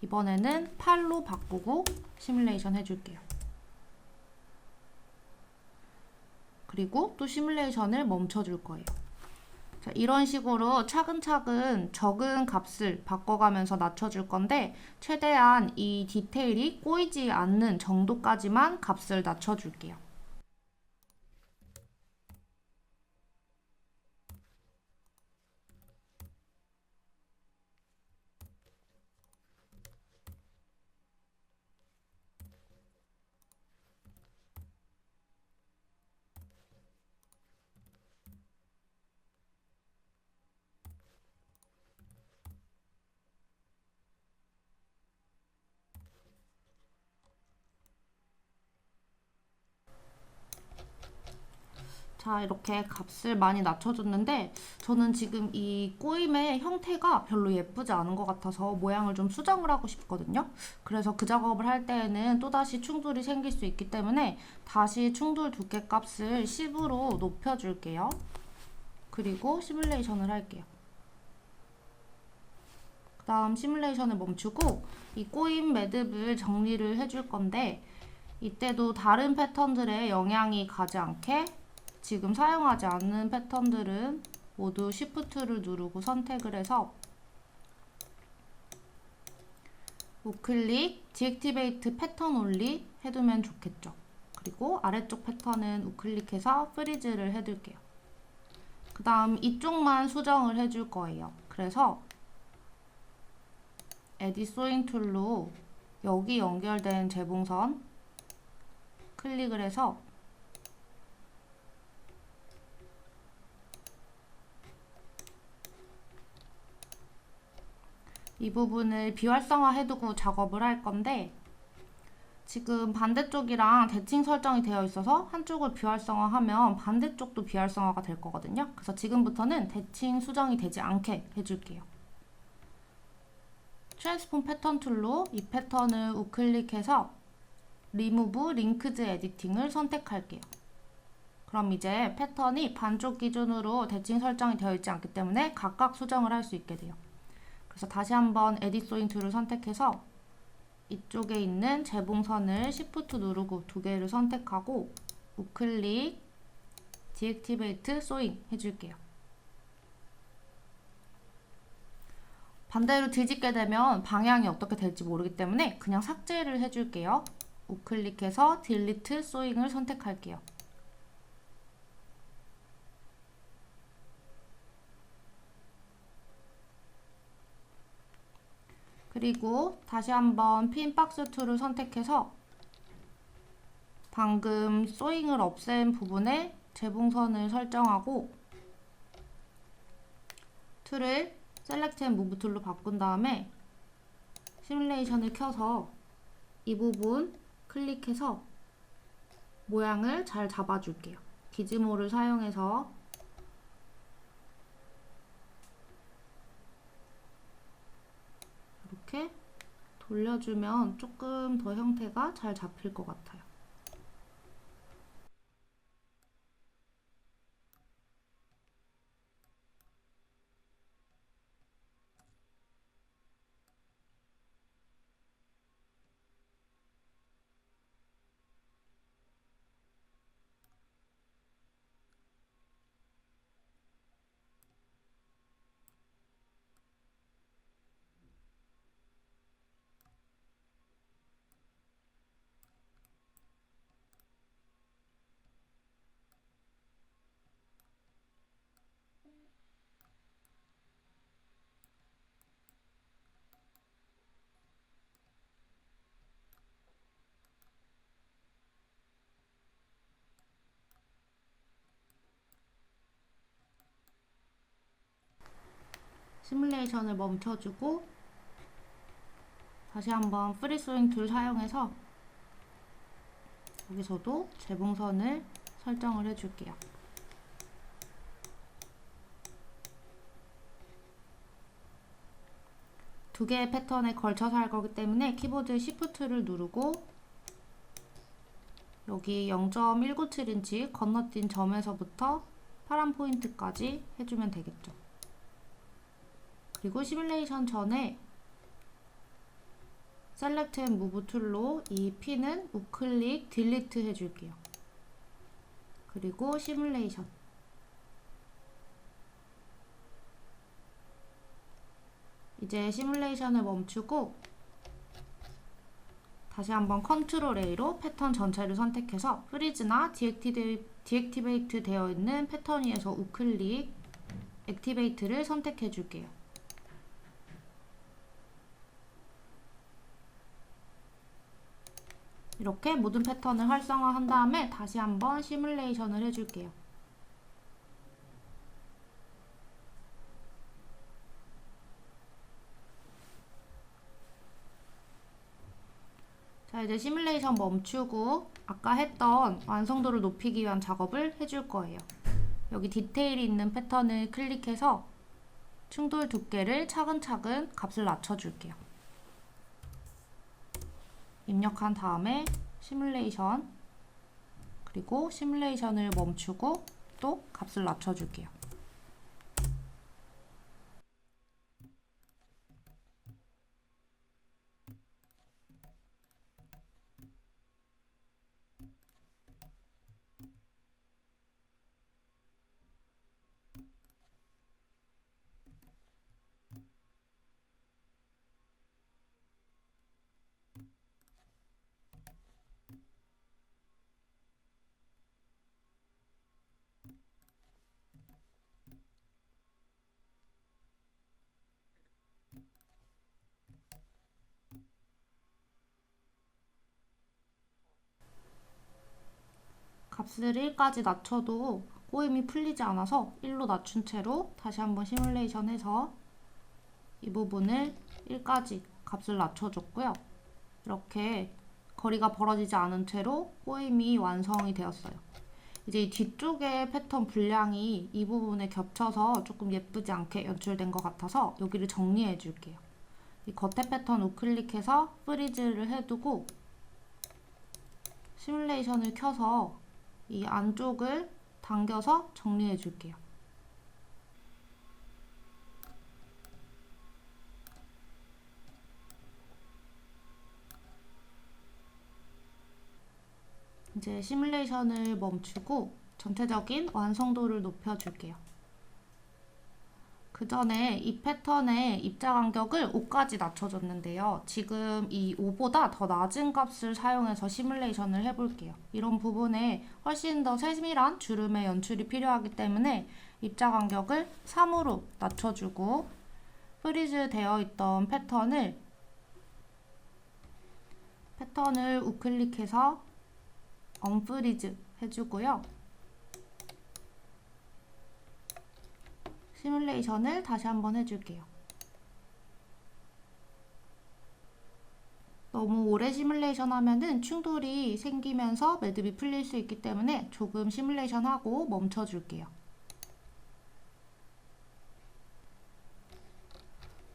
이번에는 8로 바꾸고 시뮬레이션 해줄게요. 그리고 또 시뮬레이션을 멈춰줄 거예요. 자, 이런 식으로 차근차근 적은 값을 바꿔가면서 낮춰줄 건데 최대한 이 디테일이 꼬이지 않는 정도까지만 값을 낮춰줄게요. 자, 이렇게 값을 많이 낮춰줬는데 저는 지금 이 꼬임의 형태가 별로 예쁘지 않은 것 같아서 모양을 좀 수정을 하고 싶거든요. 그래서 그 작업을 할 때에는 또다시 충돌이 생길 수 있기 때문에 다시 충돌 두께 값을 10으로 높여줄게요. 그리고 시뮬레이션을 할게요. 그 다음 시뮬레이션을 멈추고 이 꼬임 매듭을 정리를 해줄 건데 이때도 다른 패턴들에 영향이 가지 않게 지금 사용하지 않는 패턴들은 모두 Shift를 누르고 선택을 해서 우클릭, Deactivate 패턴 only 해두면 좋겠죠. 그리고 아래쪽 패턴은 우클릭해서 프리즈를 해둘게요. 그 다음 이쪽만 수정을 해줄 거예요. 그래서 Edit Sewing 툴로 여기 연결된 재봉선 클릭을 해서 이 부분을 비활성화 해두고 작업을 할 건데 지금 반대쪽이랑 대칭 설정이 되어 있어서 한쪽을 비활성화하면 반대쪽도 비활성화가 될 거거든요. 그래서 지금부터는 대칭 수정이 되지 않게 해줄게요. 트랜스폼 패턴 툴로 이 패턴을 우클릭해서 리무브 링크드 에디팅을 선택할게요. 그럼 이제 패턴이 반쪽 기준으로 대칭 설정이 되어 있지 않기 때문에 각각 수정을 할 수 있게 돼요. 그래서 다시 한번 에딧 소잉 툴을 선택해서 이쪽에 있는 재봉선을 Shift 누르고 두 개를 선택하고 우클릭, Deactivate Sewing 해줄게요. 반대로 뒤집게 되면 방향이 어떻게 될지 모르기 때문에 그냥 삭제를 해줄게요. 우클릭해서 Delete Sewing을 선택할게요. 그리고 다시 한번 핀 박스 툴을 선택해서 방금 소잉을 없앤 부분에 재봉선을 설정하고 툴을 셀렉트 앤 무브 툴로 바꾼 다음에 시뮬레이션을 켜서 이 부분 클릭해서 모양을 잘 잡아줄게요. 기즈모를 사용해서 이렇게 돌려주면 조금 더 형태가 잘 잡힐 것 같아요. 시뮬레이션을 멈춰주고 다시 한번 프리스윙 툴 사용해서 여기서도 재봉선을 설정을 해줄게요. 두 개의 패턴에 걸쳐서 할 거기 때문에 키보드 Shift를 누르고 여기 0.197인치 건너뛴 점에서부터 파란 포인트까지 해주면 되겠죠. 그리고 시뮬레이션 전에 셀렉트 앤 무브 툴로 이 핀은 우클릭 딜리트 해줄게요. 그리고 시뮬레이션. 이제 시뮬레이션을 멈추고 다시 한번 컨트롤 A로 패턴 전체를 선택해서 프리즈나 디액티베이트 되어 있는 패턴 위에서 우클릭 액티베이트를 선택해 줄게요. 이렇게 모든 패턴을 활성화한 다음에 다시 한번 시뮬레이션을 해줄게요. 자, 이제 시뮬레이션 멈추고 아까 했던 완성도를 높이기 위한 작업을 해줄 거예요. 여기 디테일이 있는 패턴을 클릭해서 충돌 두께를 차근차근 값을 낮춰줄게요. 입력한 다음에 시뮬레이션, 그리고 시뮬레이션을 멈추고 또 값을 낮춰줄게요. 값을 1까지 낮춰도 꼬임이 풀리지 않아서 1로 낮춘 채로 다시 한번 시뮬레이션 해서 이 부분을 1까지 값을 낮춰줬고요. 이렇게 거리가 벌어지지 않은 채로 꼬임이 완성이 되었어요. 이제 이 뒤쪽의 패턴 분량이 이 부분에 겹쳐서 조금 예쁘지 않게 연출된 것 같아서 여기를 정리해 줄게요. 이 겉에 패턴 우클릭해서 프리즈를 해두고 시뮬레이션을 켜서 이 안쪽을 당겨서 정리해 줄게요. 이제 시뮬레이션을 멈추고 전체적인 완성도를 높여줄게요. 그 전에 이 패턴의 입자 간격을 5까지 낮춰줬는데요. 지금 이 5보다 더 낮은 값을 사용해서 시뮬레이션을 해볼게요. 이런 부분에 훨씬 더 세밀한 주름의 연출이 필요하기 때문에 입자 간격을 3으로 낮춰주고 프리즈 되어 있던 패턴을 우클릭해서 언프리즈 해주고요. 시뮬레이션을 다시 한번 해줄게요. 너무 오래 시뮬레이션 하면은 충돌이 생기면서 매듭이 풀릴 수 있기 때문에 조금 시뮬레이션 하고 멈춰줄게요.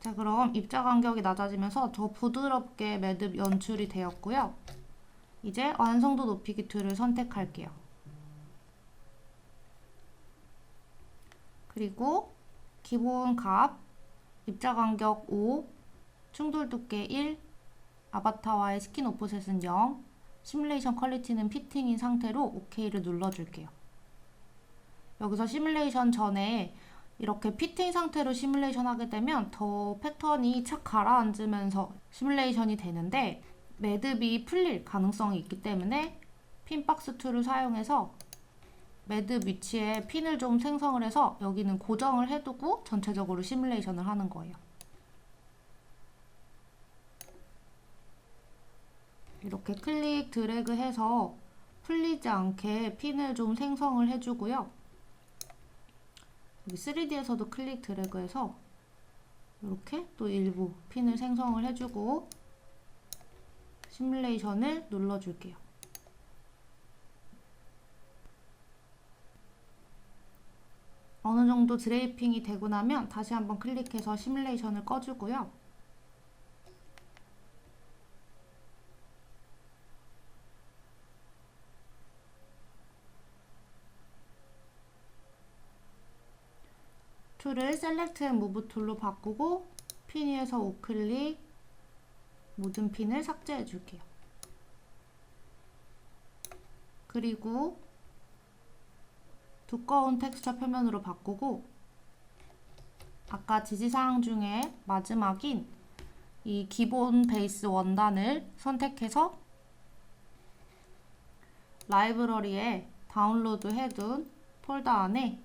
자, 그럼 입자 간격이 낮아지면서 더 부드럽게 매듭 연출이 되었고요. 이제 완성도 높이기 툴을 선택할게요. 그리고 기본 값, 입자 간격 5, 충돌 두께 1, 아바타와의 스킨 오프셋은 0, 시뮬레이션 퀄리티는 피팅인 상태로 OK를 눌러줄게요. 여기서 시뮬레이션 전에 이렇게 피팅 상태로 시뮬레이션 하게 되면 더 패턴이 착 가라앉으면서 시뮬레이션이 되는데 매듭이 풀릴 가능성이 있기 때문에 핀박스 툴을 사용해서 매듭 위치에 핀을 좀 생성을 해서 여기는 고정을 해두고 전체적으로 시뮬레이션을 하는 거예요. 이렇게 클릭 드래그 해서 풀리지 않게 핀을 좀 생성을 해주고요. 여기 3D에서도 클릭 드래그 해서 이렇게 또 일부 핀을 생성을 해주고 시뮬레이션을 눌러줄게요. 어느 정도 드레이핑이 되고 나면 다시 한번 클릭해서 시뮬레이션을 꺼주고요. 툴을 셀렉트 앤 무브 툴로 바꾸고 핀 위에서 우클릭, 모든 핀을 삭제해 줄게요. 그리고 두꺼운 텍스처 표면으로 바꾸고 아까 지시사항 중에 마지막인 이 기본 베이스 원단을 선택해서 라이브러리에 다운로드 해둔 폴더 안에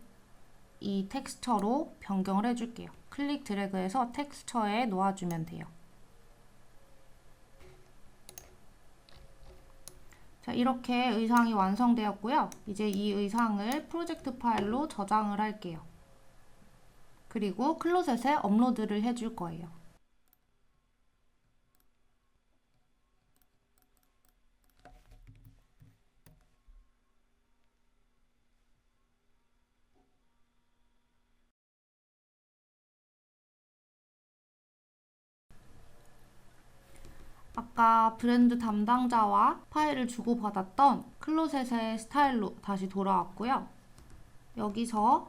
이 텍스처로 변경을 해줄게요. 클릭 드래그해서 텍스처에 놓아주면 돼요. 자, 이렇게 의상이 완성되었고요. 이제 이 의상을 프로젝트 파일로 저장을 할게요. 그리고 클로셋에 업로드를 해줄 거예요. 아까 브랜드 담당자와 파일을 주고받았던 클로셋의 스타일로 다시 돌아왔고요. 여기서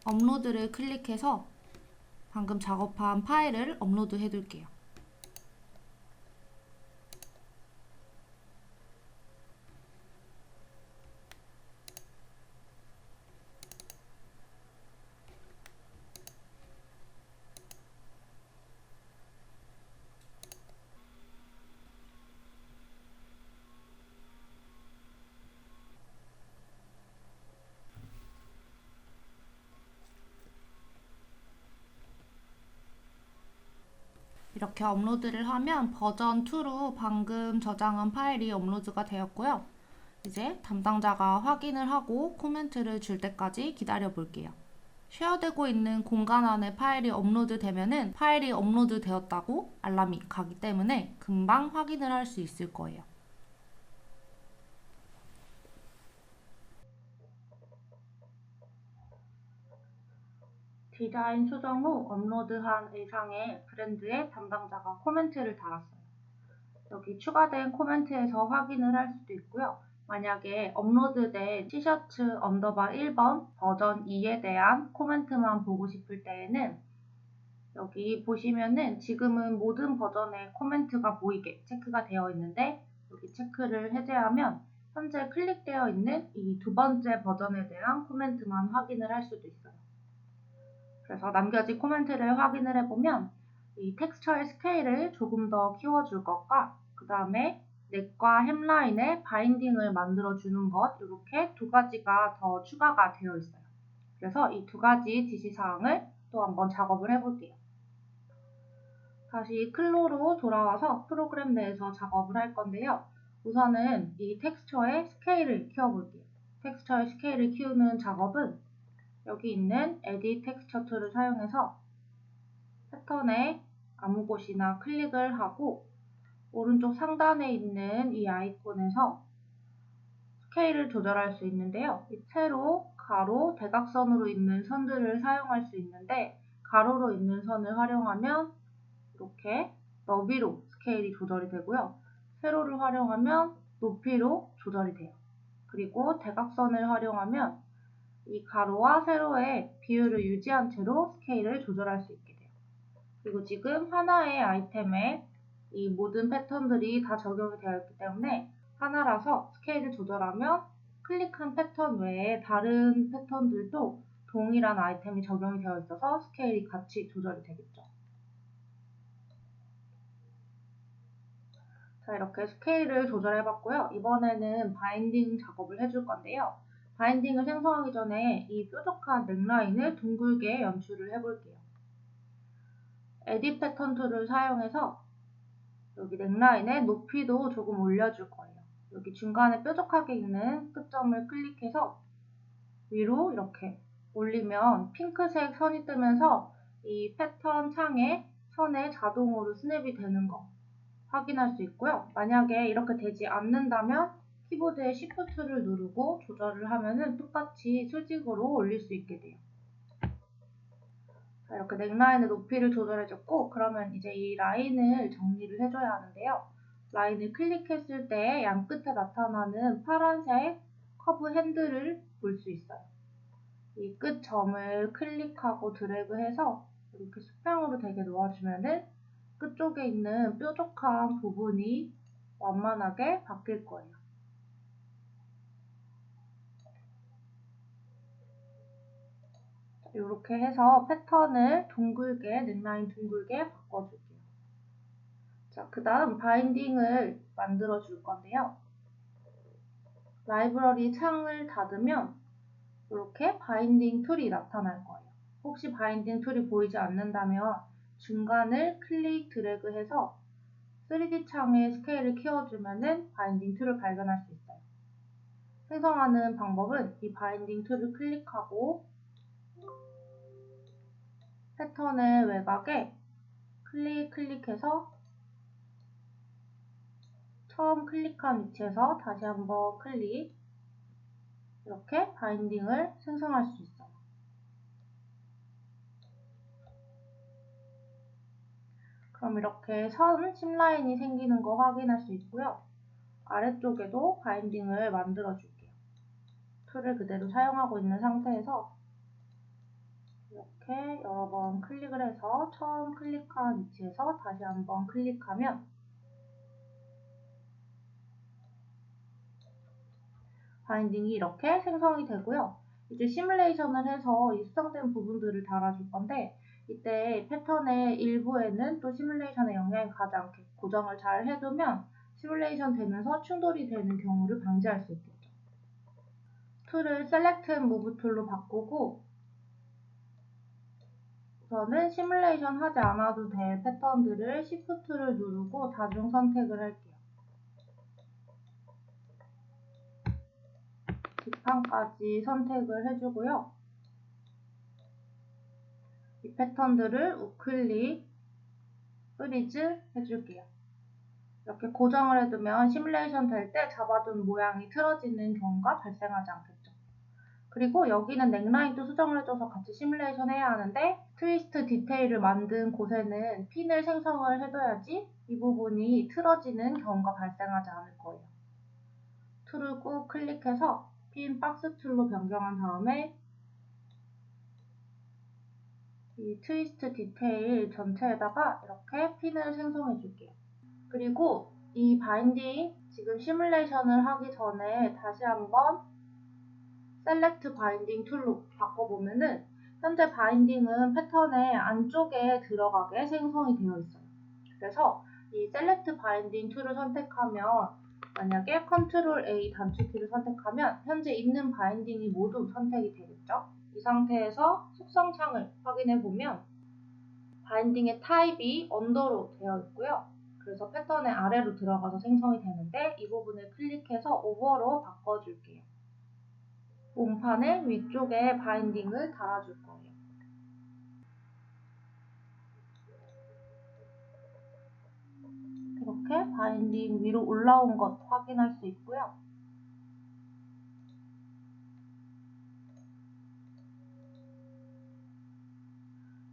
업로드를 클릭해서 방금 작업한 파일을 업로드 해둘게요. 이렇게 업로드를 하면 버전 2로 방금 저장한 파일이 업로드가 되었고요. 이제 담당자가 확인을 하고 코멘트를 줄 때까지 기다려 볼게요. 쉐어되고 있는 공간 안에 파일이 업로드 되면은 파일이 업로드 되었다고 알람이 가기 때문에 금방 확인을 할 수 있을 거예요. 디자인 수정 후 업로드한 의상에 브랜드의 담당자가 코멘트를 달았어요. 여기 추가된 코멘트에서 확인을 할 수도 있고요. 만약에 업로드된 티셔츠 언더바 1번 버전 2에 대한 코멘트만 보고 싶을 때에는 여기 보시면은 지금은 모든 버전의 코멘트가 보이게 체크가 되어 있는데 여기 체크를 해제하면 현재 클릭되어 있는 이 두 번째 버전에 대한 코멘트만 확인을 할 수도 있어요. 그래서 남겨진 코멘트를 확인을 해보면 이 텍스처의 스케일을 조금 더 키워줄 것과 그 다음에 넥과 햄라인의 바인딩을 만들어주는 것 이렇게 두 가지가 더 추가가 되어 있어요. 그래서 이 두 가지 지시사항을 또 한번 작업을 해볼게요. 다시 클로로 돌아와서 프로그램 내에서 작업을 할 건데요. 우선은 이 텍스처의 스케일을 키워볼게요. 텍스처의 스케일을 키우는 작업은 여기 있는 에딧 텍스처 툴을 사용해서 패턴에 아무 곳이나 클릭을 하고 오른쪽 상단에 있는 이 아이콘에서 스케일을 조절할 수 있는데요. 이 세로, 가로, 대각선으로 있는 선들을 사용할 수 있는데 가로로 있는 선을 활용하면 이렇게 너비로 스케일이 조절이 되고요. 세로를 활용하면 높이로 조절이 돼요. 그리고 대각선을 활용하면 이 가로와 세로의 비율을 유지한 채로 스케일을 조절할 수 있게 돼요. 그리고 지금 하나의 아이템에 이 모든 패턴들이 다 적용이 되어 있기 때문에 하나라서 스케일을 조절하면 클릭한 패턴 외에 다른 패턴들도 동일한 아이템이 적용이 되어 있어서 스케일이 같이 조절이 되겠죠. 자, 이렇게 스케일을 조절해봤고요. 이번에는 바인딩 작업을 해줄 건데요. 바인딩을 생성하기 전에 이 뾰족한 넥라인을 둥글게 연출을 해볼게요. 에딧 패턴 툴을 사용해서 여기 넥라인의 높이도 조금 올려줄 거예요. 여기 중간에 뾰족하게 있는 끝점을 클릭해서 위로 이렇게 올리면 핑크색 선이 뜨면서 이 패턴 창에 선에 자동으로 스냅이 되는 거 확인할 수 있고요. 만약에 이렇게 되지 않는다면 키보드의 Shift를 누르고 조절을 하면은 똑같이 수직으로 올릴 수 있게 돼요. 자, 이렇게 넥라인의 높이를 조절해줬고, 그러면 이제 이 라인을 정리를 해줘야 하는데요. 라인을 클릭했을 때 양 끝에 나타나는 파란색 커브 핸들을 볼 수 있어요. 이 끝 점을 클릭하고 드래그해서 이렇게 수평으로 되게 놓아주면은 끝쪽에 있는 뾰족한 부분이 완만하게 바뀔 거예요. 이렇게 해서 패턴을 둥글게, 넥라인 둥글게 바꿔줄게요. 자, 그 다음 바인딩을 만들어 줄 건데요. 라이브러리 창을 닫으면 이렇게 바인딩 툴이 나타날 거예요. 혹시 바인딩 툴이 보이지 않는다면 중간을 클릭 드래그해서 3D 창의 스케일을 키워주면 바인딩 툴을 발견할 수 있어요. 생성하는 방법은 이 바인딩 툴을 클릭하고 패턴의 외곽에 클릭해서 처음 클릭한 위치에서 다시 한번 클릭, 이렇게 바인딩을 생성할 수 있어요. 그럼 이렇게 선 심라인이 생기는 거 확인할 수 있고요. 아래쪽에도 바인딩을 만들어 줄게요. 툴을 그대로 사용하고 있는 상태에서 이렇게 여러 번 클릭을 해서 처음 클릭한 위치에서 다시 한번 클릭하면 바인딩이 이렇게 생성이 되고요. 이제 시뮬레이션을 해서 이 수정된 부분들을 달아줄 건데, 이때 패턴의 일부에는 또 시뮬레이션에 영향이 가지 않게 고정을 잘 해두면 시뮬레이션 되면서 충돌이 되는 경우를 방지할 수 있겠죠. 툴을 셀렉트 앤 무브 툴로 바꾸고, 우선은 시뮬레이션 하지 않아도 될 패턴들을 Shift를 누르고 다중 선택을 할게요. 뒷판까지 선택을 해주고요. 이 패턴들을 우클릭, 프리즈 해줄게요. 이렇게 고정을 해두면 시뮬레이션 될 때 잡아둔 모양이 틀어지는 경우가 발생하지 않겠죠. 그리고 여기는 넥라인도 수정을 해줘서 같이 시뮬레이션 해야 하는데, 트위스트 디테일을 만든 곳에는 핀을 생성을 해둬야지 이 부분이 틀어지는 경우가 발생하지 않을 거예요. 툴을 꾹 클릭해서 핀 박스 툴로 변경한 다음에 이 트위스트 디테일 전체에다가 이렇게 핀을 생성해 줄게요. 그리고 이 바인딩 지금 시뮬레이션을 하기 전에 다시 한번 셀렉트 바인딩 툴로 바꿔보면은 현재 바인딩은 패턴의 안쪽에 들어가게 생성이 되어 있어요. 그래서 이 셀렉트 바인딩 툴을 선택하면, 만약에 컨트롤 A 단축키를 선택하면 현재 있는 바인딩이 모두 선택이 되겠죠. 이 상태에서 속성 창을 확인해 보면 바인딩의 타입이 언더로 되어 있고요. 그래서 패턴의 아래로 들어가서 생성이 되는데, 이 부분을 클릭해서 오버로 바꿔줄게요. 몸판의 위쪽에 바인딩을 달아줄 거예요. 이렇게 바인딩 위로 올라온 것 확인할 수 있고요.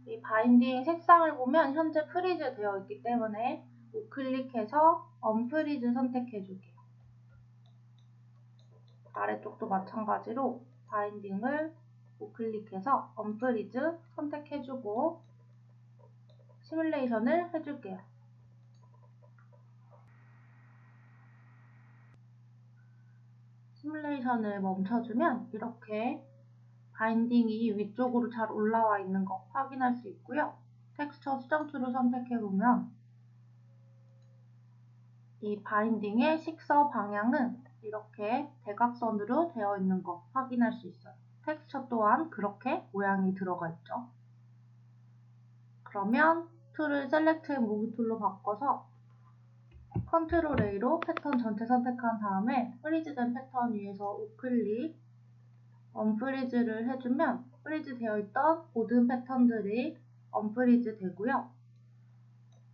이 바인딩 색상을 보면 현재 프리즈 되어 있기 때문에 우클릭해서 언프리즈 선택해 줄게요. 아래쪽도 마찬가지로 바인딩을 우클릭해서 언프리즈 선택해 주고 시뮬레이션을 해줄게요. 시뮬레이션을 멈춰주면 이렇게 바인딩이 위쪽으로 잘 올라와 있는 거 확인할 수 있고요. 텍스처 수정 툴을 선택해보면 이 바인딩의 식서 방향은 이렇게 대각선으로 되어 있는 거 확인할 수 있어요. 텍스처 또한 그렇게 모양이 들어가 있죠. 그러면 툴을 셀렉트 앤 무브 툴로 바꿔서 컨트롤 A로 패턴 전체 선택한 다음에 프리즈된 패턴 위에서 우클릭, 언프리즈를 해주면 프리즈 되어 있던 모든 패턴들이 언프리즈 되고요.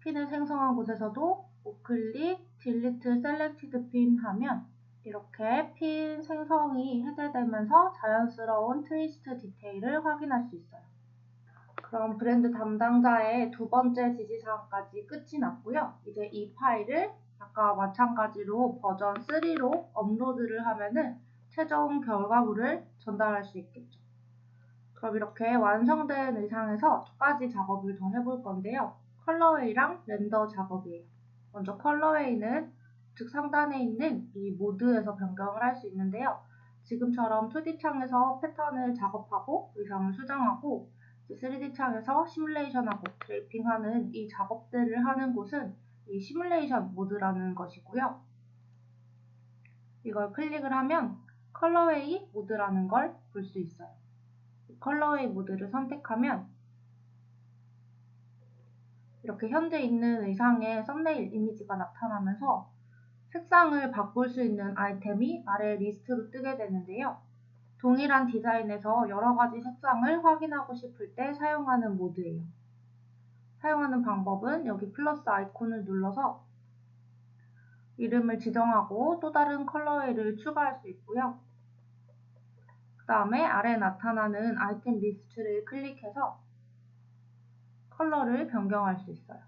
핀을 생성한 곳에서도 우클릭, 딜리트 셀렉티드 핀 하면 이렇게 핀 생성이 해제되면서 자연스러운 트위스트 디테일을 확인할 수 있어요. 그럼 브랜드 담당자의 두 번째 지시사항까지 끝이 났고요. 이제 이 파일을 아까 마찬가지로 버전 3로 업로드를 하면은 최종 결과물을 전달할 수 있겠죠. 그럼 이렇게 완성된 의상에서 두 가지 작업을 더 해볼 건데요. 컬러웨이랑 렌더 작업이에요. 먼저 컬러웨이는 우측 상단에 있는 이 모드에서 변경을 할 수 있는데요. 지금처럼 2D 창에서 패턴을 작업하고 의상을 수정하고 3D 창에서 시뮬레이션하고 드레이핑하는 이 작업들을 하는 곳은 이 시뮬레이션 모드라는 것이고요. 이걸 클릭을 하면 컬러웨이 모드라는 걸 볼 수 있어요. 컬러웨이 모드를 선택하면 이렇게 현재 있는 의상의 썸네일 이미지가 나타나면서 색상을 바꿀 수 있는 아이템이 아래 리스트로 뜨게 되는데요. 동일한 디자인에서 여러 가지 색상을 확인하고 싶을 때 사용하는 모드예요. 사용하는 방법은 여기 플러스 아이콘을 눌러서 이름을 지정하고 또 다른 컬러웨이를 추가할 수 있고요. 그 다음에 아래에 나타나는 아이템 리스트를 클릭해서 컬러를 변경할 수 있어요.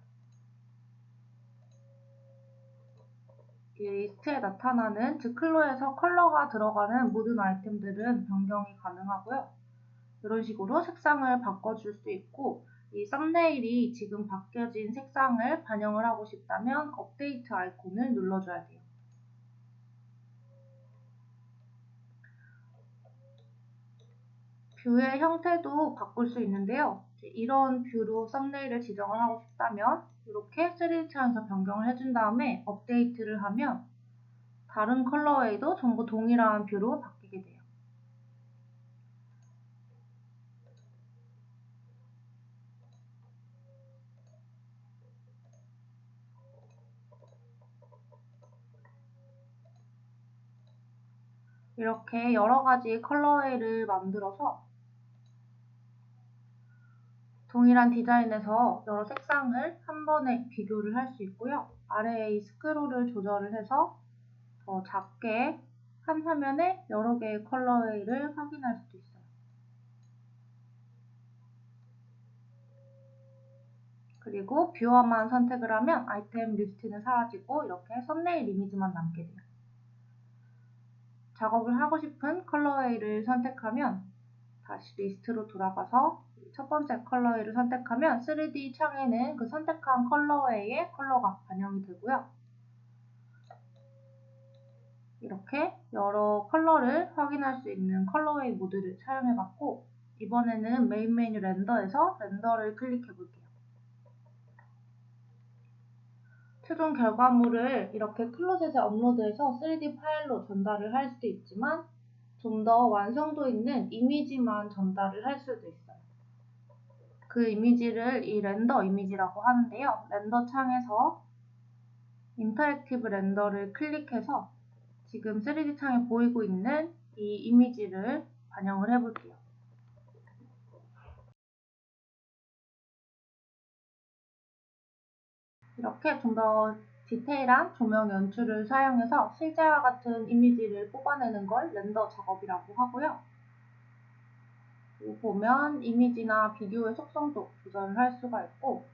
이 리스트에 나타나는 즉 클로에서 컬러가 들어가는 모든 아이템들은 변경이 가능하고요. 이런 식으로 색상을 바꿔줄 수 있고 이 썸네일이 지금 바뀌어진 색상을 반영을 하고 싶다면 업데이트 아이콘을 눌러줘야 돼요. 뷰의 형태도 바꿀 수 있는데요. 이런 뷰로 썸네일을 지정을 하고 싶다면 이렇게 3D 창에서 변경을 해준 다음에 업데이트를 하면 다른 컬러웨이도 전부 동일한 뷰로 바뀌게 돼요. 이렇게 여러 가지 컬러웨이를 만들어서 동일한 디자인에서 여러 색상을 한 번에 비교를 할 수 있고요. 아래에 이 스크롤을 조절을 해서 더 작게 한 화면에 여러 개의 컬러웨이를 확인할 수도 있어요. 그리고 뷰어만 선택을 하면 아이템 리스트는 사라지고 이렇게 썸네일 이미지만 남게 돼요. 작업을 하고 싶은 컬러웨이를 선택하면 다시 리스트로 돌아가서 첫 번째 컬러웨이를 선택하면 3D 창에는 그 선택한 컬러웨이의 컬러가 반영이 되고요. 이렇게 여러 컬러를 확인할 수 있는 컬러웨이 모드를 사용해봤고 이번에는 메인 메뉴 렌더에서 렌더를 클릭해 볼게요. 최종 결과물을 이렇게 클로젯에 업로드해서 3D 파일로 전달을 할 수도 있지만 좀 더 완성도 있는 이미지만 전달을 할 수도 있어요. 그 이미지를 이 렌더 이미지라고 하는데요. 렌더 창에서 인터랙티브 렌더를 클릭해서 지금 3D 창에 보이고 있는 이 이미지를 반영을 해볼게요. 이렇게 좀 더 디테일한 조명 연출을 사용해서 실제와 같은 이미지를 뽑아내는 걸 렌더 작업이라고 하고요. 여기 보면 이미지나 비디오의 속성도 조절을 할 수가 있고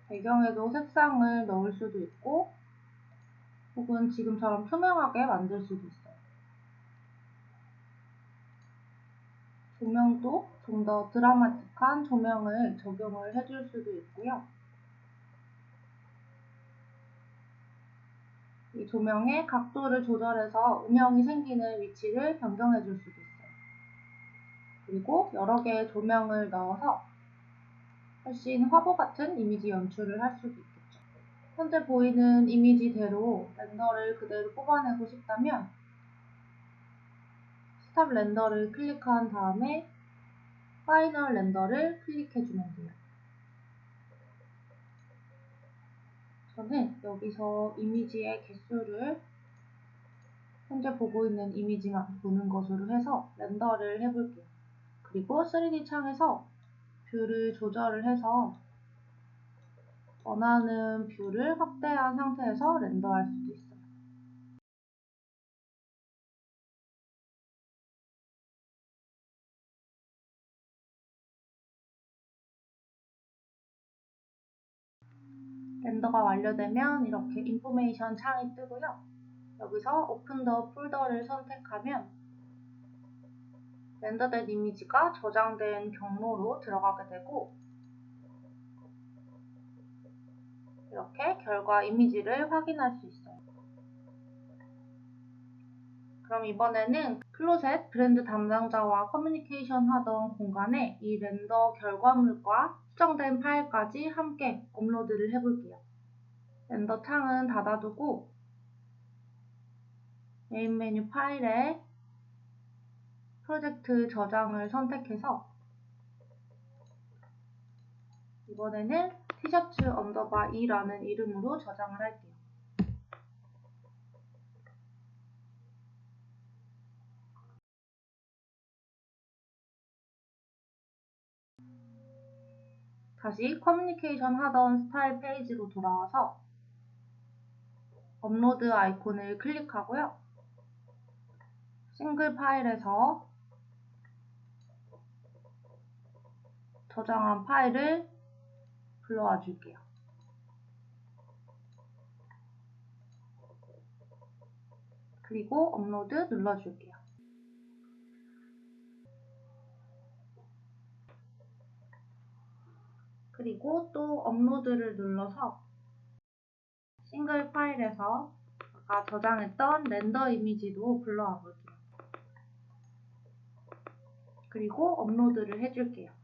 배경에도 색상을 넣을 수도 있고 혹은 지금처럼 투명하게 만들 수도 있어요. 조명도 좀 더 드라마틱한 조명을 적용을 해줄 수도 있고요. 이 조명의 각도를 조절해서 음영이 생기는 위치를 변경해 줄 수도 있어요. 그리고 여러 개의 조명을 넣어서 훨씬 화보 같은 이미지 연출을 할 수도 있겠죠. 현재 보이는 이미지대로 렌더를 그대로 뽑아내고 싶다면 스탑 렌더를 클릭한 다음에 파이널 렌더를 클릭해주면 돼요. 저는 여기서 이미지의 개수를 현재 보고 있는 이미지만 보는 것으로 해서 렌더를 해볼게요. 그리고 3D 창에서 뷰를 조절을 해서 원하는 뷰를 확대한 상태에서 렌더할 수도 있어요. 렌더가 완료되면 이렇게 인포메이션 창이 뜨고요. 여기서 오픈 더 폴더를 선택하면 렌더된 이미지가 저장된 경로로 들어가게 되고 이렇게 결과 이미지를 확인할 수 있어요. 그럼 이번에는 클로젯 브랜드 담당자와 커뮤니케이션 하던 공간에 이 렌더 결과물과 수정된 파일까지 함께 업로드를 해볼게요. 렌더 창은 닫아두고 메인 메뉴 파일에 프로젝트 저장을 선택해서 이번에는 티셔츠 언더바 2라는 이름으로 저장을 할게요. 다시 커뮤니케이션 하던 스타일 페이지로 돌아와서 업로드 아이콘을 클릭하고요. 싱글 파일에서 저장한 파일을 불러와 줄게요. 그리고 업로드 눌러줄게요. 그리고 또 업로드를 눌러서 싱글 파일에서 아까 저장했던 렌더 이미지도 불러와 볼게요. 그리고 업로드를 해줄게요.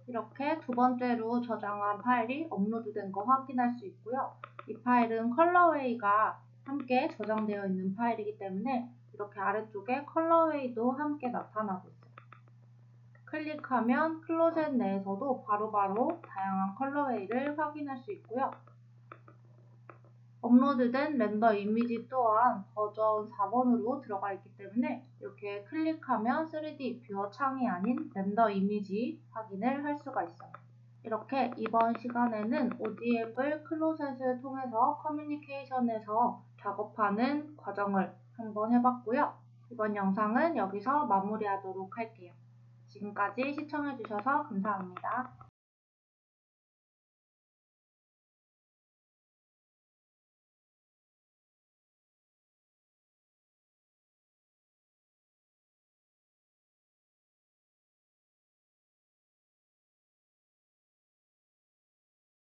이렇게 두 번째로 저장한 파일이 업로드된 거 확인할 수 있고요. 이 파일은 컬러웨이가 함께 저장되어 있는 파일이기 때문에 이렇게 아래쪽에 컬러웨이도 함께 나타나고 있어요. 클릭하면 클로젯 내에서도 바로바로 다양한 컬러웨이를 확인할 수 있고요. 업로드된 렌더 이미지 또한 버전 4번으로 들어가 있기 때문에 이렇게 클릭하면 3D 뷰어 창이 아닌 렌더 이미지 확인을 할 수가 있어요. 이렇게 이번 시간에는 ODM을 클로젯을 통해서 커뮤니케이션에서 작업하는 과정을 한번 해봤고요. 이번 영상은 여기서 마무리하도록 할게요. 지금까지 시청해주셔서 감사합니다.